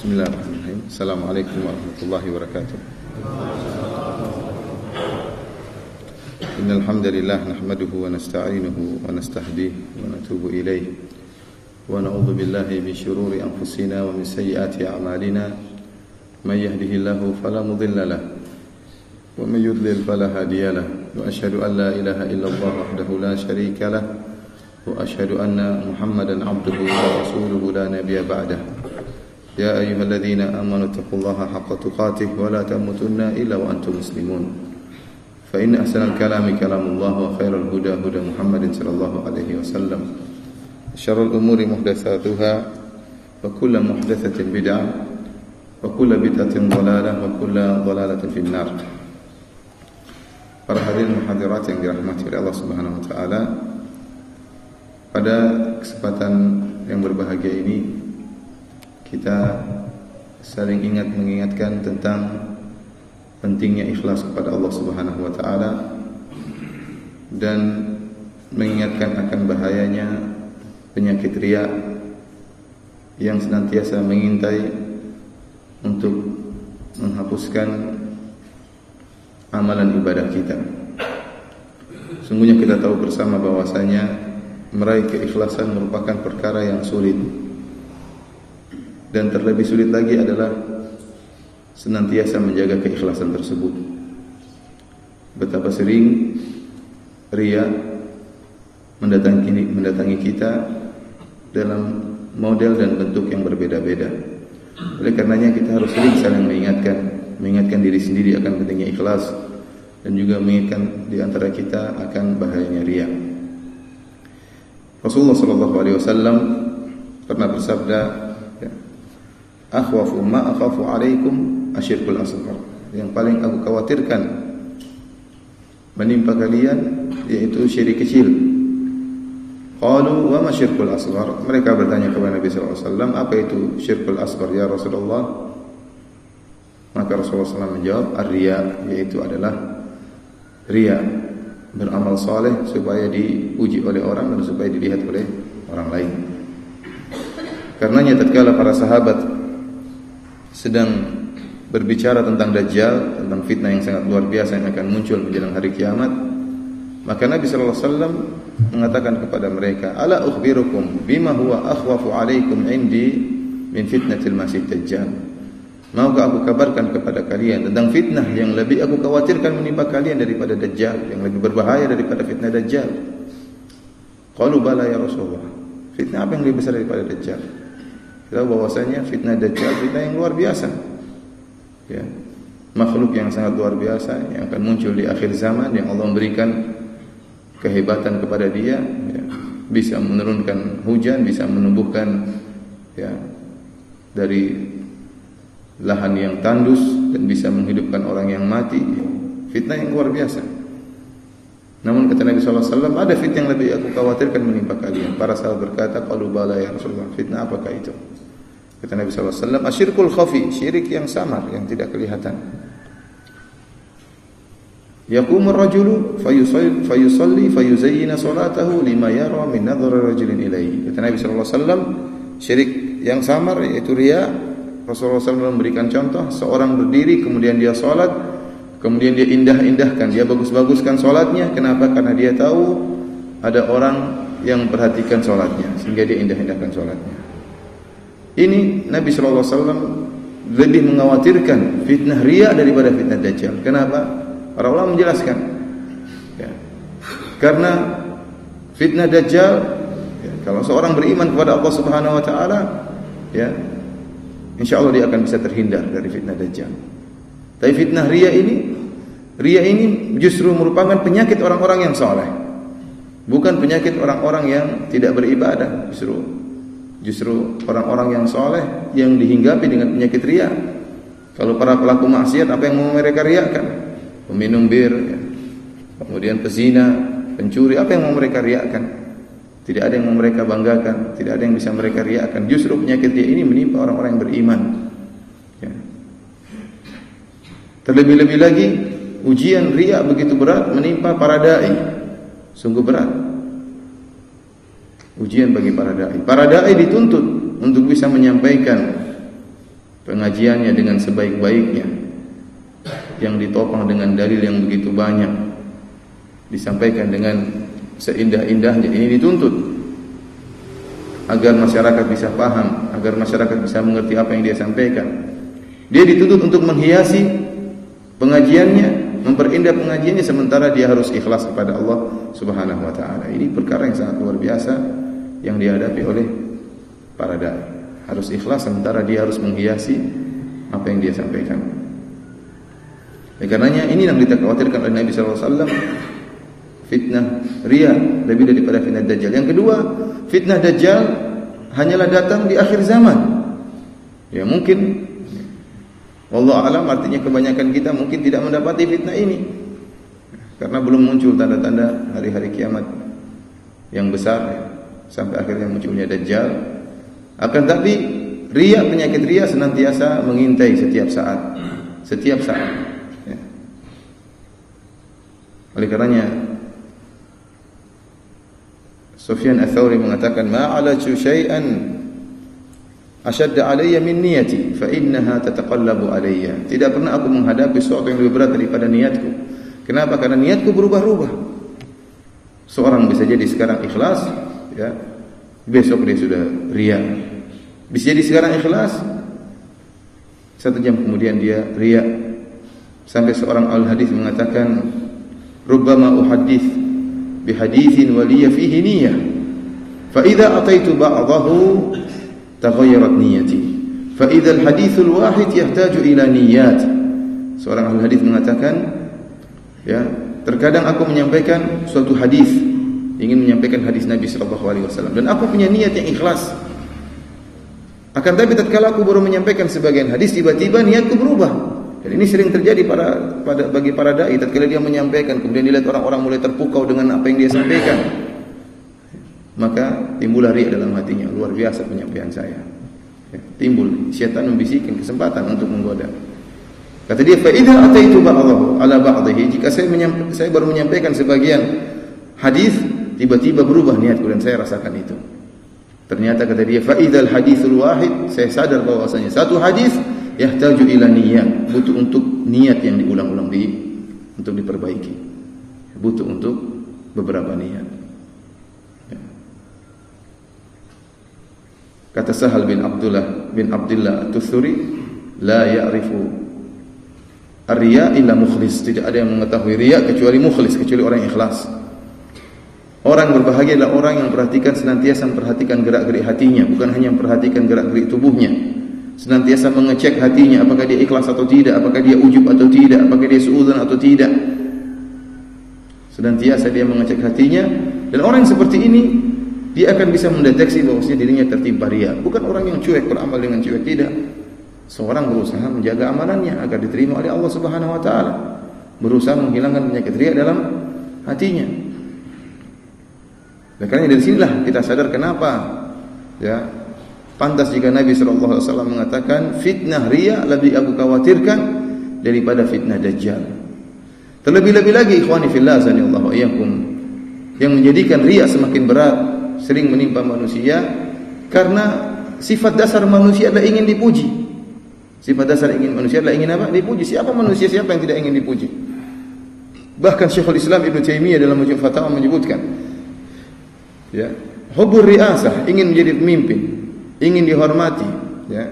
Bismillahirrahmanirrahim. Assalamualaikum warahmatullahi wabarakatuh. Innal hamdalillah nahmaduhu wa nasta'inuhu wa nastahdihi wa natubu ilayhi wa na'udzu billahi min shururi anfusina wa min sayyiati a'malina. May yahdihillahu fala mudilla lahu wa may yudlil fala hadiya lahu. Wa asyhadu an la ilaha illallah wahdahu la syarika lahu wa asyhadu anna Muhammadan 'abduhu wa rasuluhu la nabiyya ba'dahu. Ya ayyuhalladzina amanu taqullaha haqqa tuqatih wa la tamutunna illa wa antum muslimun. Fa inna ahsanal kalami kalamullah wa khairal huda huda Muhammadin sallallahu alaihi wasallam. Syarrul umuri muhdatsatuha wa kullu muhdatsatin bid'ah wa kullu bid'atin dhalalah wa kullu dhalalatin finnar. Para hadirin hadirat yang dirahmati oleh Allah Subhanahu wa taala, pada kesempatan yang berbahagia ini kita saling mengingatkan tentang pentingnya ikhlas kepada Allah Subhanahu wa taala dan mengingatkan akan bahayanya penyakit riya yang senantiasa mengintai untuk menghapuskan amalan ibadah kita. Sungguhnya kita tahu bersama bahwasanya meraih keikhlasan merupakan perkara yang sulit. Dan terlebih sulit lagi adalah senantiasa menjaga keikhlasan tersebut. Betapa sering riya mendatangi kita dalam model dan bentuk yang berbeda-beda. Oleh karenanya kita harus sering saling mengingatkan diri sendiri akan pentingnya ikhlas dan juga mengingatkan di antara kita akan bahayanya riya. Rasulullah sallallahu alaihi wasallam pernah bersabda, akhwafu ma akhafu alaikum asyirkul asghar. Yang paling aku khawatirkan menimpa kalian yaitu syirik kecil. Qalu wa ma syirkul asghar? Mereka bertanya kepada Nabi sallallahu alaihi wasallam, apa itu syirkul asghar ya Rasulullah? Maka Rasulullah SAW menjawab, ar-riya, yaitu adalah riya, beramal saleh supaya dipuji oleh orang dan supaya dilihat oleh orang lain. Karenanya tatkala para sahabat sedang berbicara tentang Dajjal, tentang fitnah yang sangat luar biasa yang akan muncul menjelang hari kiamat, maka Nabi sallallahu alaihi wasallam mengatakan kepada mereka, ala ukhbirukum bima huwa akhwafu alaikum indi min fitnatil masih dajjal. Maukah aku kabarkan kepada kalian tentang fitnah yang lebih aku khawatirkan menimpa kalian daripada Dajjal, yang lebih berbahaya daripada fitnah Dajjal? Qalu bala ya Rasulullah. Fitnah apa yang lebih besar daripada Dajjal? Kita tahu bahwasanya fitnah Dajjal fitnah yang luar biasa, ya, makhluk yang sangat luar biasa yang akan muncul di akhir zaman, yang Allah memberikan kehebatan kepada dia, ya, bisa menurunkan hujan, bisa menumbuhkan, ya, dari lahan yang tandus dan bisa menghidupkan orang yang mati. Fitnah yang luar biasa. Namun kata Nabi SAW, ada fitnah yang lebih aku khawatirkan menimpa kalian. Para sahabat berkata, qalu bala ya Rasulullah. Fitnah apakah itu? Kata Nabi SAW, asyirkul khafi, syirik yang samar, yang tidak kelihatan. Yaqumur rajulu fayusalli fayuzayyina salatahu lima yara min nadhari rajulin ilaihi. Kata Nabi SAW, syirik yang samar yaitu riya. Rasulullah SAW memberikan contoh, seorang berdiri kemudian dia salat, kemudian dia indah-indahkan, dia bagus-baguskan salatnya. Kenapa? Karena dia tahu ada orang yang perhatikan salatnya, sehingga dia indah-indahkan salatnya. Ini Nabi sallallahu alaihi wasallam lebih mengkhawatirkan fitnah riya daripada fitnah Dajjal. Kenapa? Para ulama menjelaskan, ya, karena fitnah Dajjal, ya, kalau seorang beriman kepada Allah Subhanahu wa taala, ya, insyaallah dia akan bisa terhindar dari fitnah Dajjal. Tapi fitnah riya ini justru merupakan penyakit orang-orang yang saleh, bukan penyakit orang-orang yang tidak beribadah. Justru orang-orang yang saleh yang dihinggapi dengan penyakit riya. Kalau para pelaku maksiat, apa yang mau mereka riakan? Peminum bir, ya, kemudian pezina, pencuri, apa yang mau mereka riakan? Tidak ada yang mau mereka banggakan, tidak ada yang bisa mereka riakan. Justru penyakit riya ini menimpa orang-orang yang beriman, ya. Terlebih-lebih lagi ujian riya begitu berat menimpa para dai. Sungguh berat ujian bagi para dai. Para dai dituntut untuk bisa menyampaikan pengajiannya dengan sebaik-baiknya, yang ditopang dengan dalil yang begitu banyak, disampaikan dengan seindah-indahnya. Ini dituntut agar masyarakat bisa paham, agar masyarakat bisa mengerti apa yang dia sampaikan. Dia dituntut untuk menghiasi pengajiannya, memperindah pengajiannya, sementara dia harus ikhlas kepada Allah Subhanahu wa taala. Ini perkara yang sangat luar biasa yang dihadapi oleh para dai. Harus ikhlas sementara dia harus menghiasi apa yang dia sampaikan. Karenanya ini yang kita khawatirkan oleh Nabi sallallahu alaihi wasallam, fitnah riya lebih daripada fitnah dajjal. Yang kedua, fitnah dajjal hanyalah datang di akhir zaman. Ya mungkin wallahu a'lam, artinya kebanyakan kita mungkin tidak mendapati fitnah ini karena belum muncul tanda-tanda hari-hari kiamat yang besar ya, sampai akhirnya munculnya dajjal. Akan tapi riya, penyakit riya senantiasa mengintai setiap saat. Ya. Oleh karenanya Sufyan Ats-Tsauri mengatakan, ma'alaju syai'an asyadda alayya min niyati fa innaha tataqallabu alayya. Tidak pernah aku menghadapi sesuatu yang lebih berat daripada niatku. Kenapa? Karena niatku berubah-ubah. Seorang bisa jadi sekarang ikhlas, ya, besok dia sudah riya. Bisa jadi sekarang ikhlas, 1 jam kemudian dia riya. Sampai seorang al-hadis mengatakan, rubbama uhaddits bihaditsin waliya fihi niyyah, fa idza ataitu ba'dahu taghayyarat niyyati, fa idza al-haditsul wahid yahtaju ila niyyat. Seorang al-hadis mengatakan, ya, terkadang aku menyampaikan suatu hadis, ingin menyampaikan hadis Nabi sallallahu alaihi wasallam, dan aku punya niat yang ikhlas. Akan tapi tatkala aku baru menyampaikan sebagian hadis, tiba-tiba niatku berubah. Dan ini sering terjadi bagi para dai. Tatkala dia menyampaikan, kemudian dilihat orang-orang mulai terpukau dengan apa yang dia sampaikan, maka timbullah riya dalam hatinya. Luar biasa penyampaian saya. Ya, timbul syaitan membisikkan kesempatan untuk menggoda. Kata dia, fa idza ataitu ba'dahu ala ba'dihi, jika saya baru menyampaikan sebagian hadis, tiba-tiba berubah niatku dan saya rasakan itu. Ternyata kata dia, fa idzal haditsul wahid, saya sadar bahwasanya satu hadis yahtaju ila niyyah, butuh untuk niat yang diulang-ulang untuk diperbaiki. Butuh untuk beberapa niat. Ya. Kata Sahal bin Abdullah At-Tutsuri, la ya'rifu ar-riya illa mukhlis. Tidak ada yang mengetahui riya kecuali mukhlis, kecuali orang yang ikhlas. Orang berbahagia adalah orang yang senantiasa memperhatikan gerak-gerik hatinya, bukan hanya memperhatikan gerak-gerik tubuhnya. Senantiasa mengecek hatinya, apakah dia ikhlas atau tidak, apakah dia ujub atau tidak, apakah dia suudzon atau tidak. Senantiasa dia mengecek hatinya, dan orang yang seperti ini dia akan bisa mendeteksi bahwasanya dirinya tertimpa riya. Bukan orang yang cuek beramal dengan cuek, tidak. Seorang berusaha menjaga amalannya agar diterima oleh Allah Subhanahu wa taala, berusaha menghilangkan penyakit riya dalam hatinya. Dan karena dari sinilah kita sadar kenapa, ya, pantas jika Nabi sallallahu alaihi wasallam mengatakan fitnah riya lebih aku khawatirkan daripada fitnah dajjal. Terlebih-lebih lagi ikhwani fillah azanillahu wa iyyakum, yang menjadikan riya semakin berat, sering menimpa manusia karena sifat dasar manusia adalah ingin dipuji. Sifat dasar manusia adalah ingin apa? Dipuji. Siapa manusia, siapa yang tidak ingin dipuji? Bahkan Syekhul Islam Ibnu Taimiyah dalam Majmu' Fatawa menyebutkan, ya, hubur riasah, ingin menjadi pemimpin, ingin dihormati, ya,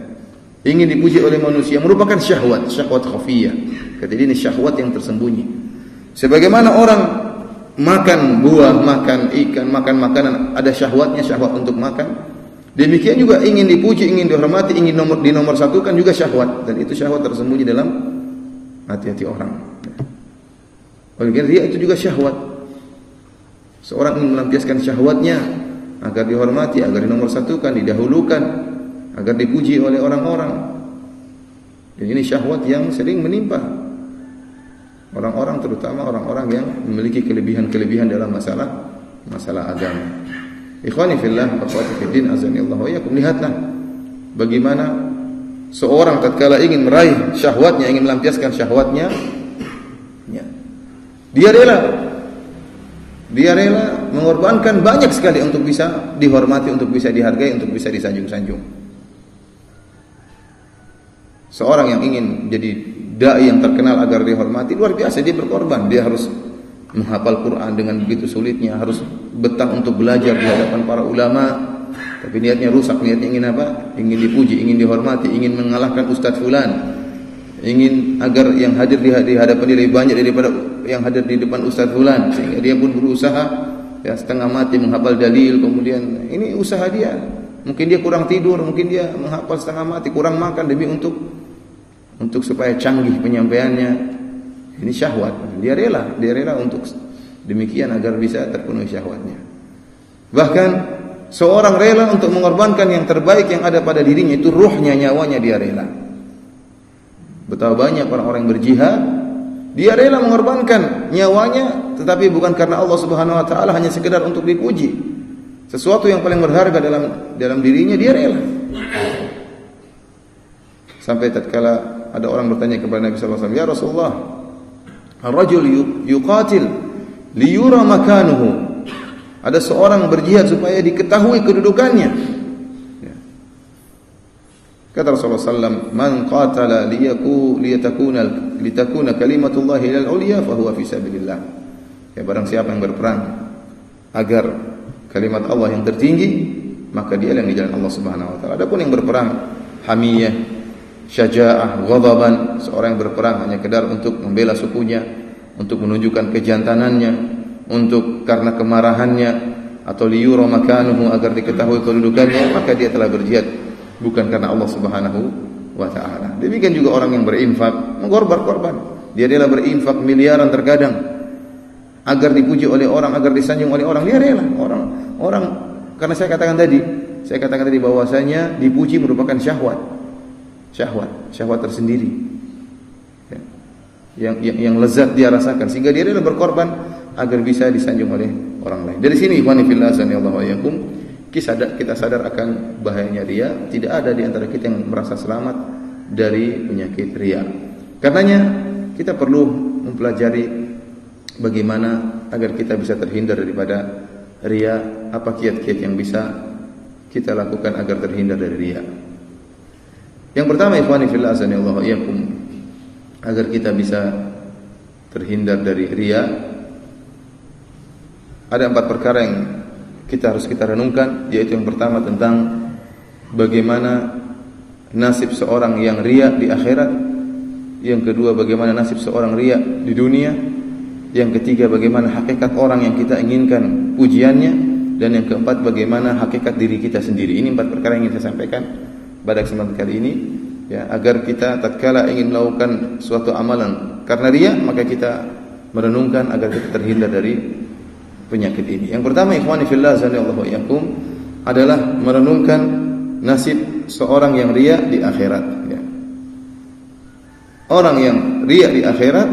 ingin dipuji oleh manusia, merupakan syahwat khafiyah. Kata ini syahwat yang tersembunyi. Sebagaimana orang makan buah, makan ikan, makan makanan, ada syahwatnya, syahwat untuk makan. Demikian juga ingin dipuji, ingin dihormati, ingin dinomor satukan juga syahwat, dan itu syahwat tersembunyi dalam hati-hati orang. Oleh karena riya itu juga syahwat. Seorang ingin melampiaskan syahwatnya agar dihormati, agar dinomorsatukan, didahulukan, agar dipuji oleh orang-orang. Dan ini syahwat yang sering menimpa orang-orang, terutama orang-orang yang memiliki kelebihan-kelebihan dalam masalah agama. Ikhwani fillah, akhwati fiddin, azanillahu wa iyyakum, lihatlah bagaimana seorang tatkala ingin meraih syahwatnya, ingin melampiaskan syahwatnya, ya, dia rela mengorbankan banyak sekali untuk bisa dihormati, untuk bisa dihargai, untuk bisa disanjung-sanjung. Seorang yang ingin jadi dai yang terkenal agar dihormati, luar biasa dia berkorban. Dia harus menghafal Quran dengan begitu sulitnya, harus betah untuk belajar di hadapan para ulama. Tapi niatnya rusak, niatnya ingin apa? Ingin dipuji, ingin dihormati, ingin mengalahkan Ustadz Fulan, ingin agar yang hadir di hadapan dia lebih banyak daripada yang hadir di depan Ustadz Fulan, sehingga dia pun berusaha ya setengah mati menghafal dalil. Kemudian ini usaha dia, mungkin dia kurang tidur, mungkin dia menghafal setengah mati, kurang makan demi untuk supaya canggih penyampaiannya. Ini syahwat, dia rela untuk demikian agar bisa terpenuhi syahwatnya. Bahkan seorang rela untuk mengorbankan yang terbaik yang ada pada dirinya, itu ruhnya, nyawanya dia rela. Betapa banyak orang-orang yang berjihad, dia rela mengorbankan nyawanya, tetapi bukan karena Allah Subhanahu wa taala, hanya sekedar untuk dipuji. Sesuatu yang paling berharga dalam dirinya dia rela. Sampai tatkala ada orang bertanya kepada Nabi sallallahu alaihi wasallam, "Ya Rasulullah, ar-rajul yuqatil liyura makanuhu." Ada seorang berjihad supaya diketahui kedudukannya. Ya. Kata Rasulullah sallallahu "Man qatala litakuna kalimatullahi ilal ulya fa huwa fi sabilillah." Ya, barang siapa yang berperang agar kalimat Allah yang tertinggi, maka dia yang di jalan Allah Subhanahu wa taala. Adapun yang berperang hamiyah, syaja'ah, ghadaban, seorang yang berperang hanya sekedar untuk membela sukunya, untuk menunjukkan kejantanannya, untuk karena kemarahannya, atau liyura makanuhu, agar diketahui kedudukannya, maka dia telah berjihad bukan karena Allah Subhanahu wa taala. Demikian juga orang yang berinfak, mengorban-korban. Dia rela berinfak miliaran terkadang agar dipuji oleh orang, agar disanjung oleh orang, dia rela. Orang karena saya katakan tadi bahwasanya dipuji merupakan syahwat tersendiri. Ya. Yang lezat dia rasakan, sehingga dia rela berkorban agar bisa disanjung oleh orang lain. Dari sini ikhwani fillah sanallahu alaikum, kita sadar akan bahayanya riya. Tidak ada di antara kita yang merasa selamat dari penyakit riya. Karenanya kita perlu mempelajari bagaimana agar kita bisa terhindar daripada riya, apa kiat-kiat yang bisa kita lakukan agar terhindar dari riya. Yang pertama ikhwani fillah sanallahu alaikum, agar kita bisa terhindar dari riya, ada 4 perkara yang kita renungkan, yaitu yang pertama tentang bagaimana nasib seorang yang riya di akhirat, yang kedua bagaimana nasib seorang riya di dunia, yang ketiga bagaimana hakikat orang yang kita inginkan pujiannya, dan yang keempat bagaimana hakikat diri kita sendiri. Ini 4 perkara yang ingin saya sampaikan pada kesempatan kali ini, ya, agar kita tatkala ingin melakukan suatu amalan karena riya, maka kita merenungkan agar kita terhindar dari penyakit ini. Yang pertama ikhwani fillah sanallahu alaikum adalah merenungkan nasib seorang yang riya di akhirat, ya. Orang yang riya di akhirat,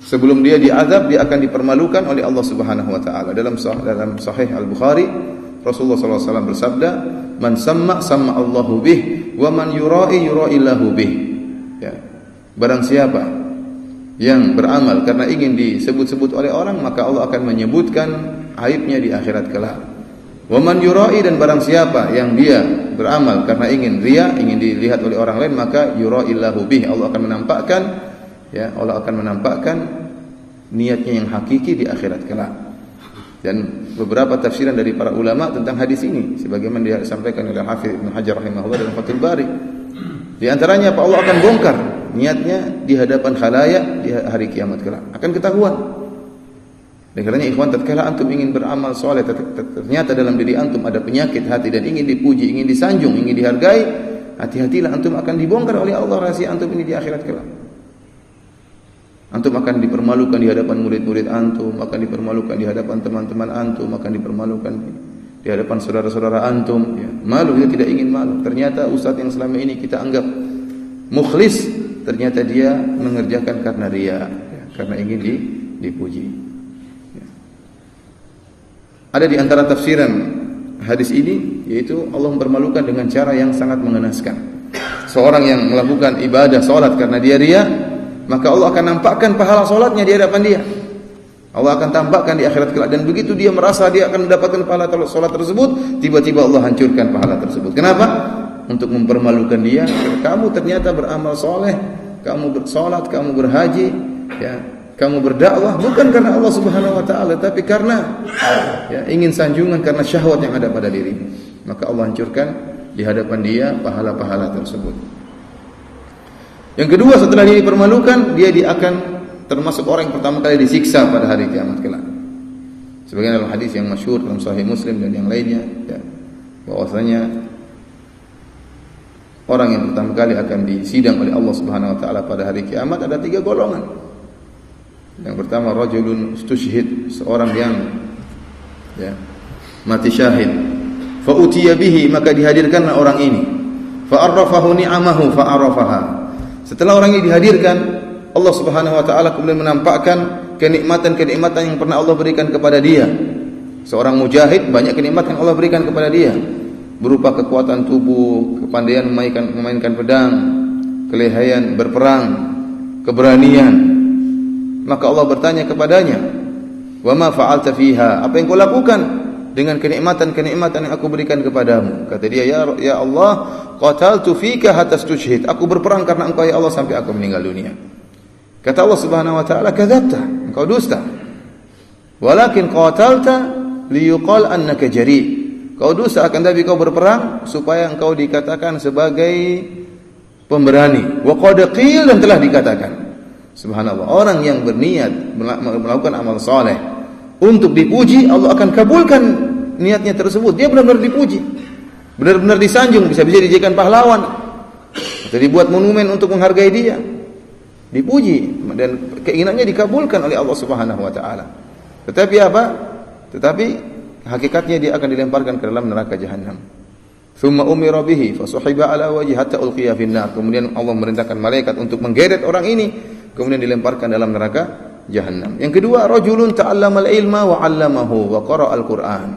sebelum dia diazab, dia akan dipermalukan oleh Allah Subhanahu wa taala. Dalam sahih Al-Bukhari, Rasulullah sallallahu alaihi wasallam bersabda, "Man samma Allahu bih, wa man yura'i yura'illahu bih." Ya. Barang siapa yang beramal karena ingin disebut-sebut oleh orang, maka Allah akan menyebutkan aibnya di akhirat kelak. Wa man yura'i, dan barang siapa yang dia beramal karena ingin riya, ingin dilihat oleh orang lain, maka yura'illahu bih, Allah akan menampakkan niatnya yang hakiki di akhirat kelak. Dan beberapa tafsiran dari para ulama tentang hadis ini, sebagaimana disampaikan oleh Hafidz Ibnu Hajar rahimahullah dalam Fathul Bari. Di antaranya apa? Allah akan bongkar niatnya di hadapan khalayak di hari kiamat kelak, akan ketahuan. Dan karenanya ikhwan, tatkala antum ingin beramal saleh, ternyata dalam diri antum ada penyakit hati dan ingin dipuji, ingin disanjung, ingin dihargai, hati-hatilah, antum akan dibongkar oleh Allah rahasia antum ini di akhirat kelak. Antum akan dipermalukan di hadapan murid-murid antum, akan dipermalukan di hadapan teman-teman antum, akan dipermalukan di hadapan saudara-saudara antum, ya. Malu, kita tidak ingin malu. Ternyata ustaz yang selama ini kita anggap mukhlis, ternyata dia mengerjakan karena riya, ya, karena ingin dipuji. Ya. Ada di antara tafsiran hadis ini, yaitu Allah mempermalukan dengan cara yang sangat mengenaskan. Seorang yang melakukan ibadah salat karena dia riya, maka Allah akan nampakkan pahala salatnya di hadapan dia. Allah akan tampakkan di akhirat kelak, dan begitu dia merasa dia akan mendapatkan pahala salat tersebut, tiba-tiba Allah hancurkan pahala tersebut. Kenapa? untuk mempermalukan dia. Kamu ternyata beramal soleh, kamu bersolat, kamu berhaji, ya, kamu berdakwah bukan karena Allah Subhanahu wa taala, tapi karena ya, ingin sanjungan, karena syahwat yang ada pada dirimu. Maka Allah hancurkan di hadapan dia pahala-pahala tersebut. Yang kedua, setelah dia dipermalukan, dia akan termasuk orang yang pertama kali disiksa pada hari kiamat kelak. Sebagaimana dalam hadis yang masyhur dalam Sahih Muslim dan yang lainnya, ya, bahwasanya orang yang pertama kali akan disidang oleh Allah Subhanahu wa taala pada hari kiamat ada 3 golongan. Yang pertama, rajulun istushhid, seorang yang ya, mati syahid. Fa utiya bihi, maka dihadirkanlah orang ini. Fa arrafahu ni'amahu fa arafaha. Setelah orang ini dihadirkan, Allah Subhanahu wa taala kemudian menampakkan kenikmatan-kenikmatan yang pernah Allah berikan kepada dia. Seorang mujahid, banyak kenikmatan yang Allah berikan kepada dia, berupa kekuatan tubuh, kepandaian memainkan pedang, kelihayan berperang, keberanian. Maka Allah bertanya kepadanya, "Wa ma fa'alta fiha?" Apa yang kau lakukan dengan kenikmatan-kenikmatan yang aku berikan kepadamu? Kata dia, "Ya Allah, qataltu fika hatta tushhid." Aku berperang karena Engkau ya Allah sampai aku meninggal dunia. Kata Allah Subhanahu wa taala, "Kadzabta." Engkau dusta. "Walakin qatalta liyuqal annaka jari." Kau dusta, akan tapi kau berperang supaya engkau dikatakan sebagai pemberani. Wa qad qil, dan telah dikatakan. Subhanallah, orang yang berniat melakukan amal saleh untuk dipuji, Allah akan kabulkan niatnya tersebut. Dia benar-benar dipuji, benar-benar disanjung, bisa-bisa dijadikan pahlawan atau dibuat monumen untuk menghargai dia. Dipuji dan keinginannya dikabulkan oleh Allah Subhanahu wa taala. Tetapi apa? Tetapi hakikatnya dia akan dilemparkan ke dalam neraka jahanam. Tsumma umira bihi fasuhiba ala wajhi hatta ulqiya fin nar. Kemudian Allah merintahkan malaikat untuk menggeret orang ini, kemudian dilemparkan dalam neraka jahanam. Yang kedua, rajulun ta'allamal ilma wa 'allamahu wa qara'a al-Qur'an.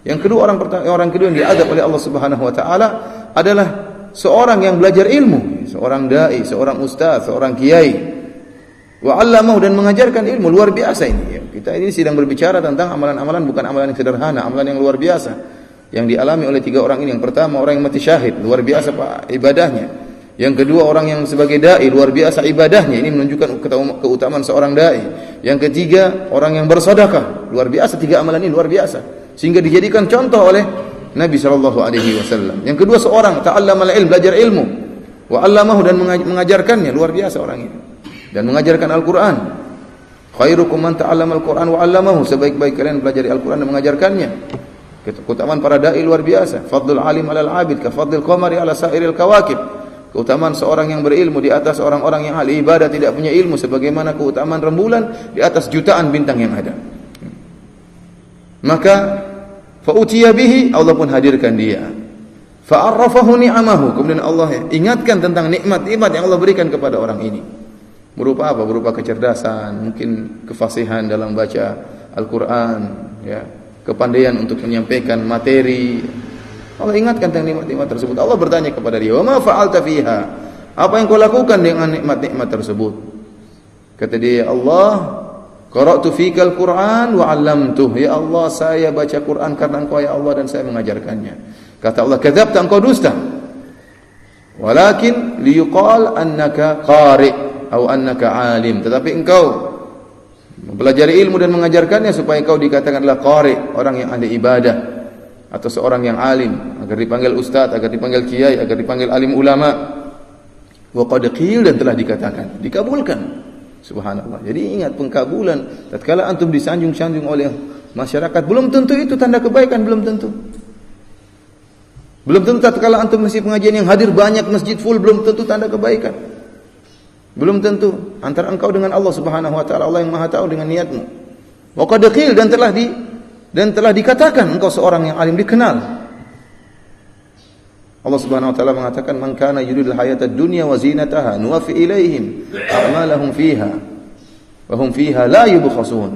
Yang kedua, orang kedua yang diadab oleh Allah Subhanahu wa taala adalah seorang yang belajar ilmu, seorang dai, seorang ustaz, seorang kiai. Wa 'allamahu, dan mengajarkan ilmu. Luar biasa ini. Kita ini sedang berbicara tentang amalan-amalan, bukan amalan yang sederhana, amalan yang luar biasa yang dialami oleh 3 orang ini. Yang pertama, orang yang mati syahid, luar biasa Pak ibadahnya. Yang kedua, orang yang sebagai dai, luar biasa ibadahnya. Ini menunjukkan keutamaan seorang dai. Yang ketiga, orang yang bersedekah, luar biasa. 3 amalan ini luar biasa sehingga dijadikan contoh oleh Nabi sallallahu alaihi wasallam. Yang kedua, seorang ta'allamal ilm, belajar ilmu, wa 'allamahu, dan mengajarkannya, luar biasa orang ini, dan mengajarkan Al-Qur'an. Khairukum man ta'allamal Qur'an wa 'allamahu, sebaik-baik kalian belajar Al-Qur'an dan mengajarkannya. Keutamaan para dai luar biasa. Fadlul alim 'alal 'abid ka fadlil qamari 'ala sa'iril kawakib. Keutamaan seorang yang berilmu di atas orang-orang yang ahli ibadah tidak punya ilmu, sebagaimana keutamaan rembulan di atas jutaan bintang yang ada. Maka fa'utiya bihi, Allah pun hadirkan dia. Fa'arrafahu ni'amahu, kemudian Allah ingatkan tentang nikmat-nikmat yang Allah berikan kepada orang ini. Berupa apa? Berupa kecerdasan, mungkin kefasihan dalam baca Al-Qur'an, ya, kepandaian untuk menyampaikan materi. Allah ingatkan tentang nikmat-nikmat tersebut. Allah bertanya kepada dia, "Wa ma fa'alta fiha?" Apa yang kau lakukan dengan nikmat-nikmat tersebut? Kata dia, "Allah, qara'tu fikal Qur'an wa 'allamtuh." Ya Allah, saya baca Quran karena Engkau ya Allah, dan saya mengajarkannya. Kata Allah, "Kadzabta, engkau dusta. Walakin liyuqal annaka qari' atau annaka 'alim." Tetapi engkau mempelajari ilmu dan mengajarkannya supaya engkau dikatakan adalah qari', orang yang ahli ibadah, atau seorang yang alim, agar dipanggil ustaz, agar dipanggil kiai, agar dipanggil alim ulama. Wa qad qil, dan telah dikatakan, dikabulkan. Subhanallah. Jadi ingat, pengkabulan tatkala antum disanjung-sanjung oleh masyarakat, belum tentu itu tanda kebaikan, belum tentu. Belum tentu tatkala antum mengisi pengajian yang hadir banyak, masjid full, belum tentu tanda kebaikan. Belum tentu. Antara engkau dengan Allah Subhanahu wa taala, Allah yang Maha tahu dengan niatmu. Wa qad qil, dan telah dikatakan engkau seorang yang alim, dikenal. Allah Subhanahu wa taala mengatakan, "Man kana yuridul hayatad dunya wa zinataha nuwaffi ilaihim a'malahum fiha wa hum fiha la yubkhasun."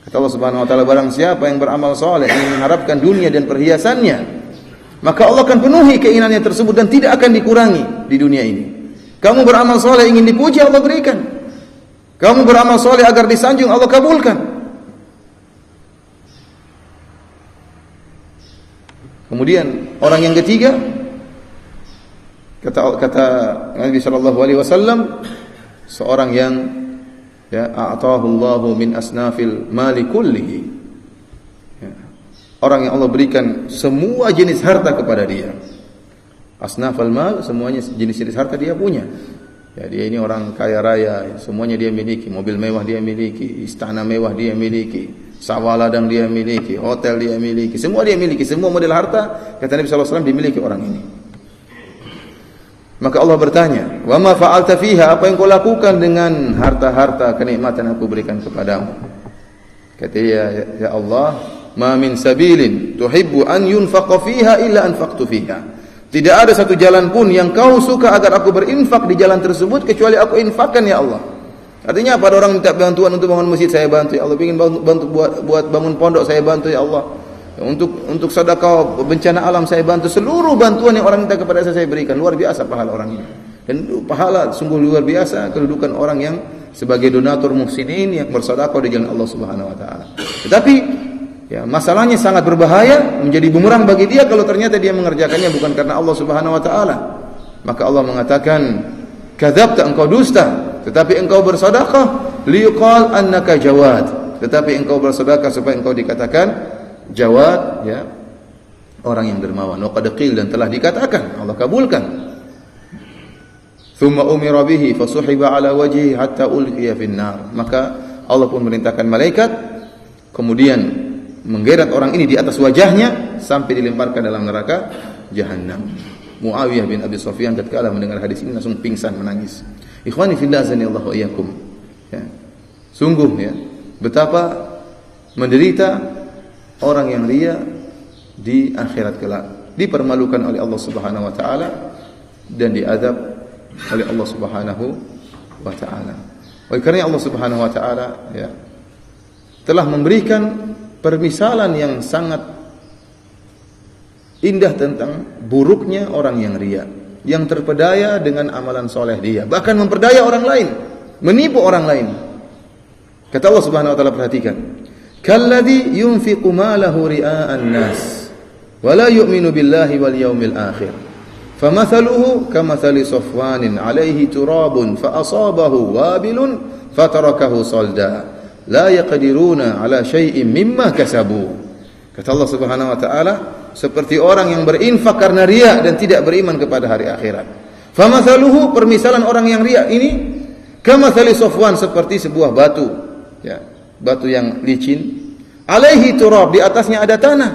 Kata Allah Subhanahu wa taala, barang siapa yang beramal saleh, ingin mengharapkan dunia dan perhiasannya, maka Allah akan penuhi keinginannya tersebut dan tidak akan dikurangi di dunia ini. Kamu beramal saleh ingin dipuji, Allah berikan. Kamu beramal saleh agar disanjung, Allah kabulkan. Kemudian orang yang ketiga, Kata Nabi sallallahu alaihi wasallam, seorang yang a'tahu Allahu min asnafil mali kullihi. Orang yang Allah berikan semua jenis harta kepada dia. Asnafal mal, semuanya jenis-jenis harta dia punya. Dia ini orang kaya raya, semuanya dia miliki, mobil mewah dia miliki, istana mewah dia miliki, sawah ladang dia miliki, hotel dia miliki, semua dia miliki, semua model harta kata Nabi sallallahu alaihi wasallam dimiliki orang ini. Maka Allah bertanya, "Wa ma fa'alta fiha?" Apa yang kau lakukan dengan harta-harta kenikmatan yang aku berikan kepadamu? Kata dia, "Ya Allah, ma min sabilin tuhibbu an yunfaqa fiha illa anfaqtu fiha." Tidak ada satu jalan pun yang kau suka agar aku berinfak di jalan tersebut kecuali aku infakkan ya Allah. Artinya apa? Ada orang minta bantuan untuk bangun masjid, saya bantu ya Allah. Ingin bantu buat bangun pondok, saya bantu ya Allah. Untuk sedekah bencana alam saya bantu. Seluruh bantuan yang orang minta kepada saya berikan. Luar biasa pahala orang ini. Dan pahala sungguh luar biasa kedudukan orang yang sebagai donatur muhsinin yang bersedekah di jalan Allah Subhanahu wa taala. Tetapi masalahnya sangat berbahaya, menjadi bumerang bagi dia kalau ternyata dia mengerjakannya bukan karena Allah Subhanahu wa taala. Maka Allah mengatakan, "Kadzabta, engkau dusta, tetapi engkau bersedekah liqal annaka jawad." Tetapi engkau bersedekah supaya engkau dikatakan jawad, orang yang dermawan. Wa qad qil, dan telah dikatakan, Allah kabulkan. Tsumma umira bihi fasuhiba ala wajhihi hatta ulqiya fin nar. Maka Allah pun merintahkan malaikat, kemudian menggeret orang ini di atas wajahnya sampai dilemparkan dalam neraka Jahannam. Muawiyah bin Abi Sufyan tatkala mendengar hadis ini langsung pingsan menangis. Ikhwani fillah azanillahu wa iyyakum. Sungguh betapa menderita orang yang riya di akhirat kelak, dipermalukan oleh Allah Subhanahu wa taala dan diazab oleh Allah Subhanahu wa taala. Oleh karena Allah Subhanahu wa taala telah memberikan permisalan yang sangat indah tentang buruknya orang yang riya, yang terpedaya dengan amalan soleh dia, bahkan memperdaya orang lain, menipu orang lain. Kata Allah Subhanahu wa taala, perhatikan, "Kalladzi yunfiqu malahu ria'an nas wa la yu'minu billahi wal yawmil akhir. Famathaluhu kamathali safwanin 'alaihi turabun fa asabahu wabilun fatarakahu salda. La yaqdiruna 'ala syai'in mimma kasabu." Kata Allah Subhanahu wa taala, seperti orang yang berinfak karena riya dan tidak beriman kepada hari akhirat. Famathaluhu, permisalan orang yang riya ini, kamathali safwan, seperti sebuah batu, batu yang licin, alaihi turab, di atasnya ada tanah.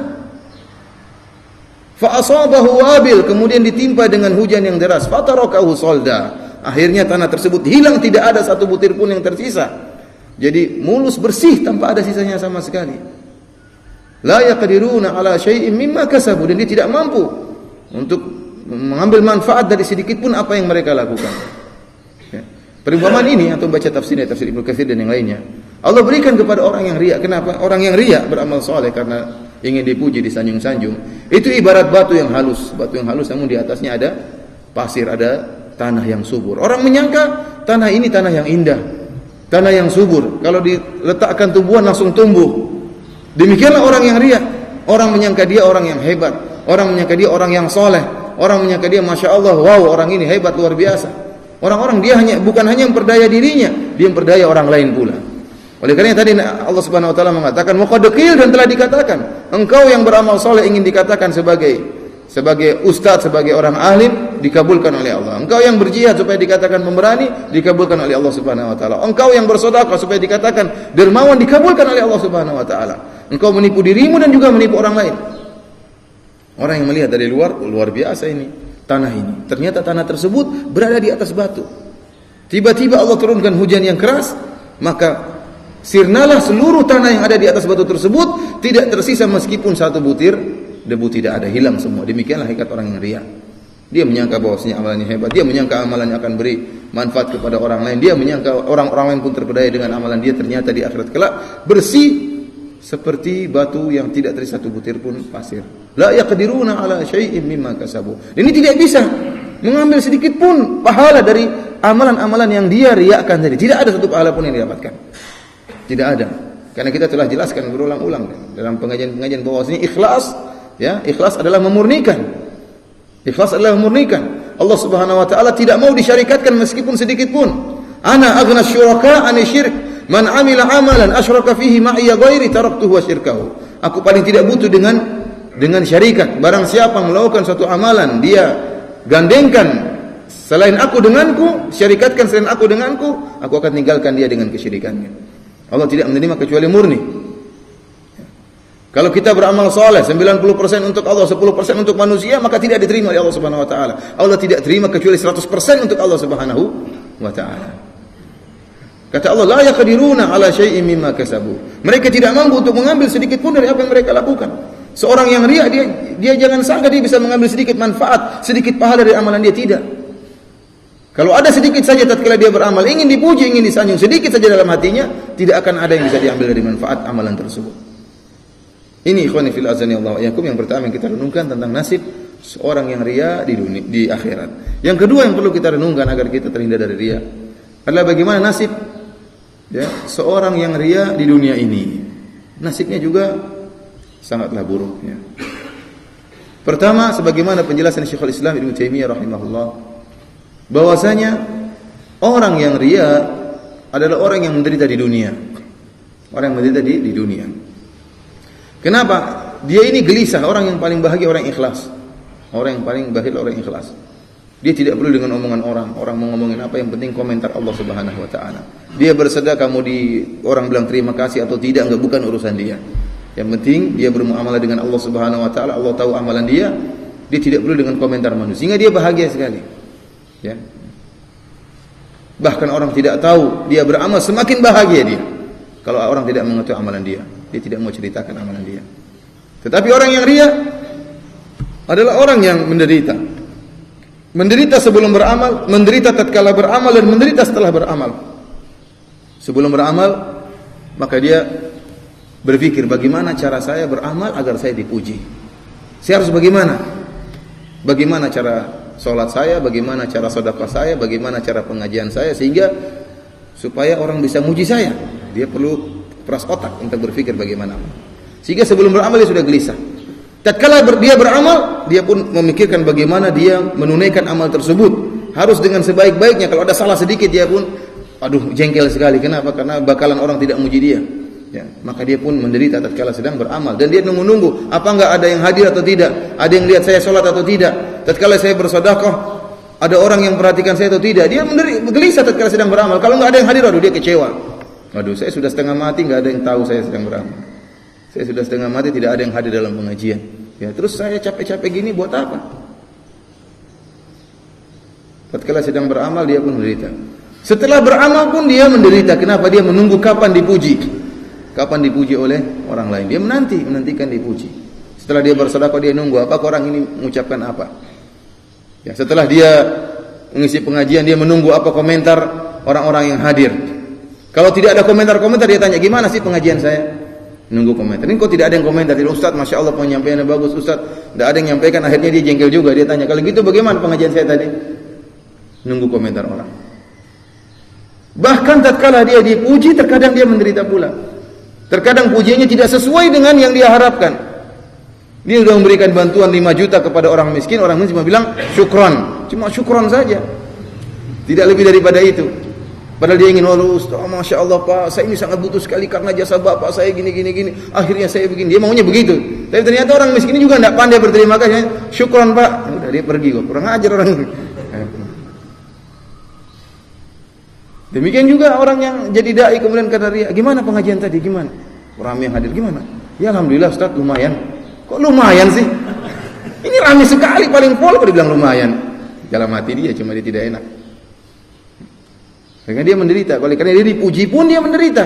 Fa asabahu wabil, kemudian ditimpa dengan hujan yang deras, fatarakahu salda, akhirnya tanah tersebut hilang, tidak ada satu butir pun yang tersisa. Jadi mulus bersih tanpa ada sisanya sama sekali. La yaqdiruna ala syai'in mimma kasabu, dan dia tidak mampu untuk mengambil manfaat dari sedikit pun apa yang mereka lakukan. Perumpamaan ini atau baca tafsir Ibnu Katsir dan yang lainnya, Allah berikan kepada orang yang riya. Kenapa? Orang yang riya beramal soleh karena ingin dipuji, disanjung-sanjung. Itu ibarat batu yang halus namun di atasnya ada pasir, ada tanah yang subur. Orang menyangka tanah ini tanah yang indah, tanah yang subur, kalau diletakkan tumbuhan langsung tumbuh. Demikianlah orang yang riya. Orang menyangka dia orang yang hebat, orang menyangka dia orang yang soleh, orang menyangka dia masya Allah, wow, orang ini hebat luar biasa. Orang-orang dia bukan hanya memperdaya dirinya, dia memperdaya orang lain pula. Oleh karena tadi Allah Subhanahu wa taala mengatakan, muqaddaqil, dan telah dikatakan, engkau yang beramal soleh ingin dikatakan sebagai ustaz, sebagai orang alim, dikabulkan oleh Allah. Engkau yang berjihad supaya dikatakan pemberani, dikabulkan oleh Allah Subhanahu wa taala. Engkau yang bersedekah supaya dikatakan dermawan, dikabulkan oleh Allah Subhanahu wa taala. Engkau menipu dirimu dan juga menipu orang lain. Orang yang melihat dari luar biasa ini tanah ini. Ternyata tanah tersebut berada di atas batu. Tiba-tiba Allah turunkan hujan yang keras, maka sirnalah seluruh tanah yang ada di atas batu tersebut, tidak tersisa meskipun satu butir debu, tidak ada, hilang semua. Demikianlah hakikat orang yang riya. Dia menyangka bahwasanya amalannya hebat, dia menyangka amalannya akan beri manfaat kepada orang lain, dia menyangka orang-orang lain pun terpedaya dengan amalan dia, ternyata di akhirat kelak bersih seperti batu yang tidak tersisa satu butir pun pasir. La yaqdiruna ala syai'in mimma kasabu. Ini tidak bisa mengambil sedikit pun pahala dari amalan-amalan yang dia riakan tadi. Tidak ada satu pahala pun yang didapatkan. Tidak ada. Karena kita telah jelaskan berulang-ulang dalam pengajian-pengajian bahwasanya ikhlas adalah memurnikan. Ikhlas adalah memurnikan. Allah Subhanahu wa taala tidak mau disyarikatkan meskipun sedikit pun. Ana aghna syuraka an syirk. Man amila amalan asyraka fihi ma'iya ghairi taraktuhu wa syirkahu. Aku paling tidak butuh dengan syarikat. Barang siapa melakukan suatu amalan, dia gandengkan selain aku denganku, syarikatkan selain aku denganku, aku akan tinggalkan dia dengan kesyirikannya. Allah tidak menerima kecuali murni. Kalau kita beramal saleh 90% untuk Allah, 10% untuk manusia, maka tidak diterima oleh Allah Subhanahu wa taala. Allah tidak terima kecuali 100% untuk Allah Subhanahu wa taala. Kata Allah, la yaqdiruna ala syai'in mimma kasabu. Mereka tidak mampu untuk mengambil sedikit pun dari apa yang mereka lakukan. Seorang yang riya, dia jangan sangka dia bisa mengambil sedikit manfaat, sedikit pahala dari amalan dia, tidak. Kalau ada sedikit saja tatkala dia beramal, ingin dipuji, ingin disanjung, sedikit saja dalam hatinya, tidak akan ada yang bisa diambil dari manfaat amalan tersebut. Ini ikhwani fil azani Allah wa yakum, yang pertama yang kita renungkan tentang nasib seorang yang riya di akhirat. Yang kedua yang perlu kita renungkan agar kita terhindar dari riya adalah bagaimana nasib seorang yang riya di dunia ini. Nasibnya juga sangatlah buruk. Pertama, sebagaimana penjelasan Syekhul Islam Ibnu Taimiyah rahimahullah, bahwasanya orang yang riya adalah orang yang menderita di dunia. Orang yang menderita di dunia. Kenapa? Dia ini gelisah, orang yang paling bahagia orang yang ikhlas. Orang yang paling bahagia orang yang ikhlas. Dia tidak perlu dengan omongan orang mau ngomongin apa, yang penting komentar Allah Subhanahu wa taala. Dia bersedekah, mau orang bilang terima kasih atau tidak, enggak, bukan urusan dia. Yang penting dia bermuamalah dengan Allah Subhanahu wa taala, Allah tahu amalan dia tidak perlu dengan komentar manusia. Sehingga dia bahagia sekali. Ya. Bahkan orang tidak tahu dia beramal, semakin bahagia dia. Kalau orang tidak mengetahui amalan dia tidak mau ceritakan amalan dia. Tetapi orang yang riya adalah orang yang menderita. Menderita sebelum beramal, menderita tatkala beramal, dan menderita setelah beramal. Sebelum beramal, maka dia berpikir, bagaimana cara saya beramal agar saya dipuji? Saya harus bagaimana? Bagaimana cara sholat saya, bagaimana cara sedekah saya, bagaimana cara pengajian saya, sehingga supaya orang bisa muji saya. Dia perlu peras otak untuk berpikir bagaimana. Sehingga sebelum beramal dia sudah gelisah. Tatkala dia beramal, dia pun memikirkan bagaimana dia menunaikan amal tersebut. Harus dengan sebaik-baiknya. Kalau ada salah sedikit, dia pun jengkel sekali. Kenapa? Karena bakalan orang tidak muji dia. Ya, maka dia pun menderita tatkala sedang beramal, dan dia nunggu-nunggu apa enggak ada yang hadir atau tidak, ada yang lihat saya sholat atau tidak, tatkala saya bersedekah ada orang yang perhatikan saya atau tidak. Dia gelisah tatkala sedang beramal. Kalau enggak ada yang hadir, dia kecewa. Saya sudah setengah mati, enggak ada yang tahu saya sedang beramal. Saya sudah setengah mati, tidak ada yang hadir dalam pengajian. Ya, terus saya capek-capek gini buat apa? Tatkala sedang beramal dia pun menderita. Setelah beramal pun dia menderita. Kenapa? Dia menunggu kapan dipuji. Kapan dipuji oleh orang lain. Dia menantikan dipuji. Setelah dia bersedekah, dia nunggu apakah orang ini mengucapkan apa. Ya, setelah dia mengisi pengajian, dia menunggu apa komentar orang-orang yang hadir. Kalau tidak ada komentar-komentar, dia tanya, gimana sih pengajian saya? Nunggu komentar. Ini kok tidak ada yang komentar? Tidak, Ustaz, Masya Allah penyampaiannya bagus, Ustaz. Tidak ada yang nyampaikan, akhirnya dia jengkel juga. Dia tanya, kalau gitu bagaimana pengajian saya tadi? Nunggu komentar orang. Bahkan tatkala dia dipuji, terkadang dia menderita pula. Terkadang pujiannya tidak sesuai dengan yang dia harapkan. Dia sudah memberikan bantuan 5 juta kepada orang miskin cuma bilang syukron. Cuma syukron saja. Tidak lebih daripada itu. Padahal dia ingin, Ustaz, Masya Allah Pak, saya ini sangat butuh sekali karena jasa Bapak saya gini. Akhirnya saya begini. Dia maunya begitu. Tapi ternyata orang miskin ini juga tidak pandai berterima kasih. Syukron Pak. Udah, dia pergi kok. Kurang ajar orang ini. Demikian juga orang yang jadi dai kemudian kata dia, gimana pengajian tadi, gimana? Ramai yang hadir, gimana? Ya Alhamdulillah Ustaz, lumayan. Kok lumayan sih? Ini ramai sekali, paling pol kok dibilang lumayan. Dalam hati dia, cuma dia tidak enak. Karena dia menderita. Karena dia dipuji pun dia menderita.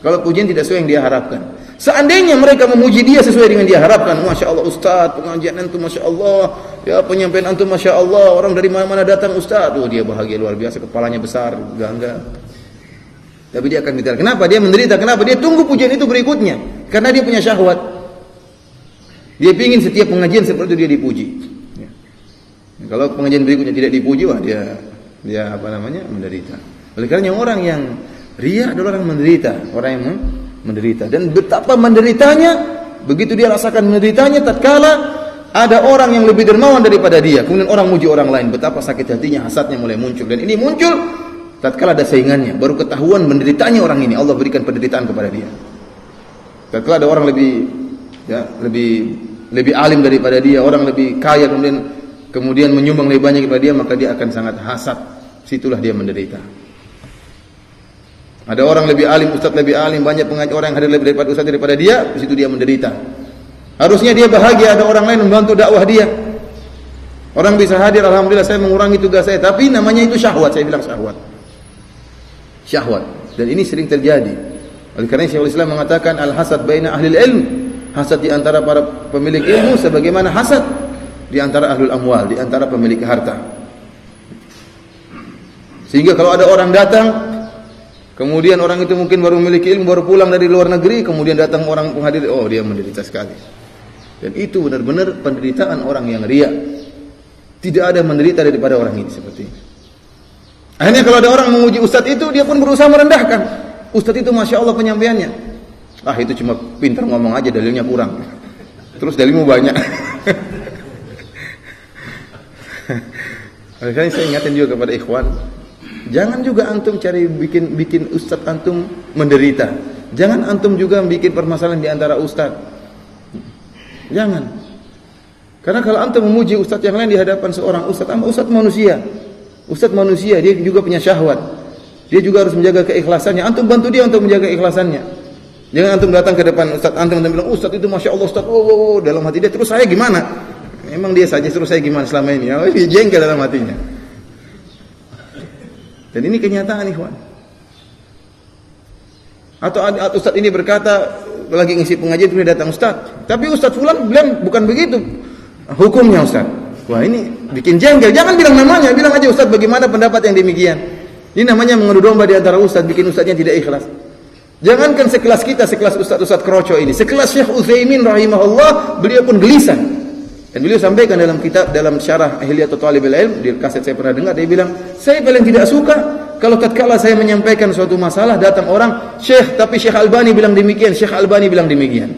Kalau pujian tidak sesuai yang dia harapkan. Seandainya mereka memuji dia sesuai dengan dia harapkan, Masya Allah Ustaz, pengajian antum Masya Allah, ya penyampaian antum Masya Allah, orang dari mana-mana datang Ustaz, dia bahagia luar biasa, kepalanya besar, bangga. Tapi dia akan minta. Kenapa? Dia menderita. Kenapa? Dia tunggu pujian itu berikutnya. Karena dia punya syahwat. Dia ingin setiap pengajian seperti itu dia dipuji. Ya. Kalau pengajian berikutnya tidak dipuji, wah dia menderita. Oleh karena orang yang riya adalah orang menderita, orang yang menderita. Dan betapa menderitanya, begitu dia rasakan menderitanya tatkala ada orang yang lebih dermawan daripada dia, kemudian orang muji orang lain, betapa sakit hatinya, hasadnya mulai muncul. Dan ini muncul tatkala ada saingannya, baru ketahuan menderitanya orang ini, Allah berikan penderitaan kepada dia. Tatkala ada orang lebih alim daripada dia, orang lebih kaya, kemudian menyumbang lebih banyak kepada dia, maka dia akan sangat hasad. Situlah dia menderita. Ada orang lebih alim, ustaz lebih alim, banyak pengajar orang yang hadir lebih daripada ustaz daripada dia, di situ dia menderita. Harusnya dia bahagia ada orang lain membantu dakwah dia. Orang bisa hadir, alhamdulillah saya mengurangi tugas saya, tapi namanya itu syahwat, saya bilang syahwat. Syahwat. Dan ini sering terjadi. Oleh karena Syekhul Islam mengatakan al-hasad baina ahli ilm, hasad di antara para pemilik ilmu sebagaimana hasad di antara ahlul amwal, di antara pemilik harta. Sehingga kalau ada orang datang, kemudian orang itu mungkin baru memiliki ilmu, baru pulang dari luar negeri, kemudian datang orang penghadir, oh dia menderita sekali. Dan itu benar-benar penderitaan orang yang riya. Tidak ada menderita daripada orang ini seperti ini. Akhirnya kalau ada orang memuji ustaz itu, dia pun berusaha merendahkan. Ustaz itu masya Allah penyampaiannya. Ah itu cuma pintar ngomong aja, dalilnya kurang. Terus dalilmu banyak. Makanya saya ingatin juga kepada ikhwan, jangan juga antum cari bikin ustaz antum menderita. Jangan antum juga bikin permasalahan di antara ustaz. Jangan. Karena kalau antum memuji ustaz yang lain di hadapan seorang ustaz manusia. Ustaz manusia, dia juga punya syahwat. Dia juga harus menjaga keikhlasannya. Antum bantu dia untuk menjaga keikhlasannya. Jangan antum datang ke depan ustaz antum dan bilang, "Ustaz itu masya Allah ustaz." Oh, dalam hati dia, terus saya gimana? Memang dia saja, terus saya gimana selama ini? Oh, dia jengkel dalam hatinya. Dan ini kenyataan, ikhwan. Atau ustaz ini berkata, lagi ngisi pengajian kemudian datang ustaz, tapi ustaz fulan bilang bukan begitu hukumnya ustaz. Wah, ini bikin jengkel. Jangan bilang namanya, bilang aja ustaz bagaimana pendapat yang demikian. Ini namanya mengadu domba di antara ustaz, bikin ustaznya tidak ikhlas. Jangankan sekelas kita, sekelas ustaz-ustaz kroco ini, sekelas Syekh Utsaimin rahimahullah, beliau pun gelisah. Dan beliau sampaikan dalam kitab, dalam syarah Ihliyatul Thalibul Ilm, di kaset saya pernah dengar, dia bilang, saya paling tidak suka kalau tatkala saya menyampaikan suatu masalah, datang orang, Syekh, tapi Syekh Albani bilang demikian, Syekh Albani bilang demikian.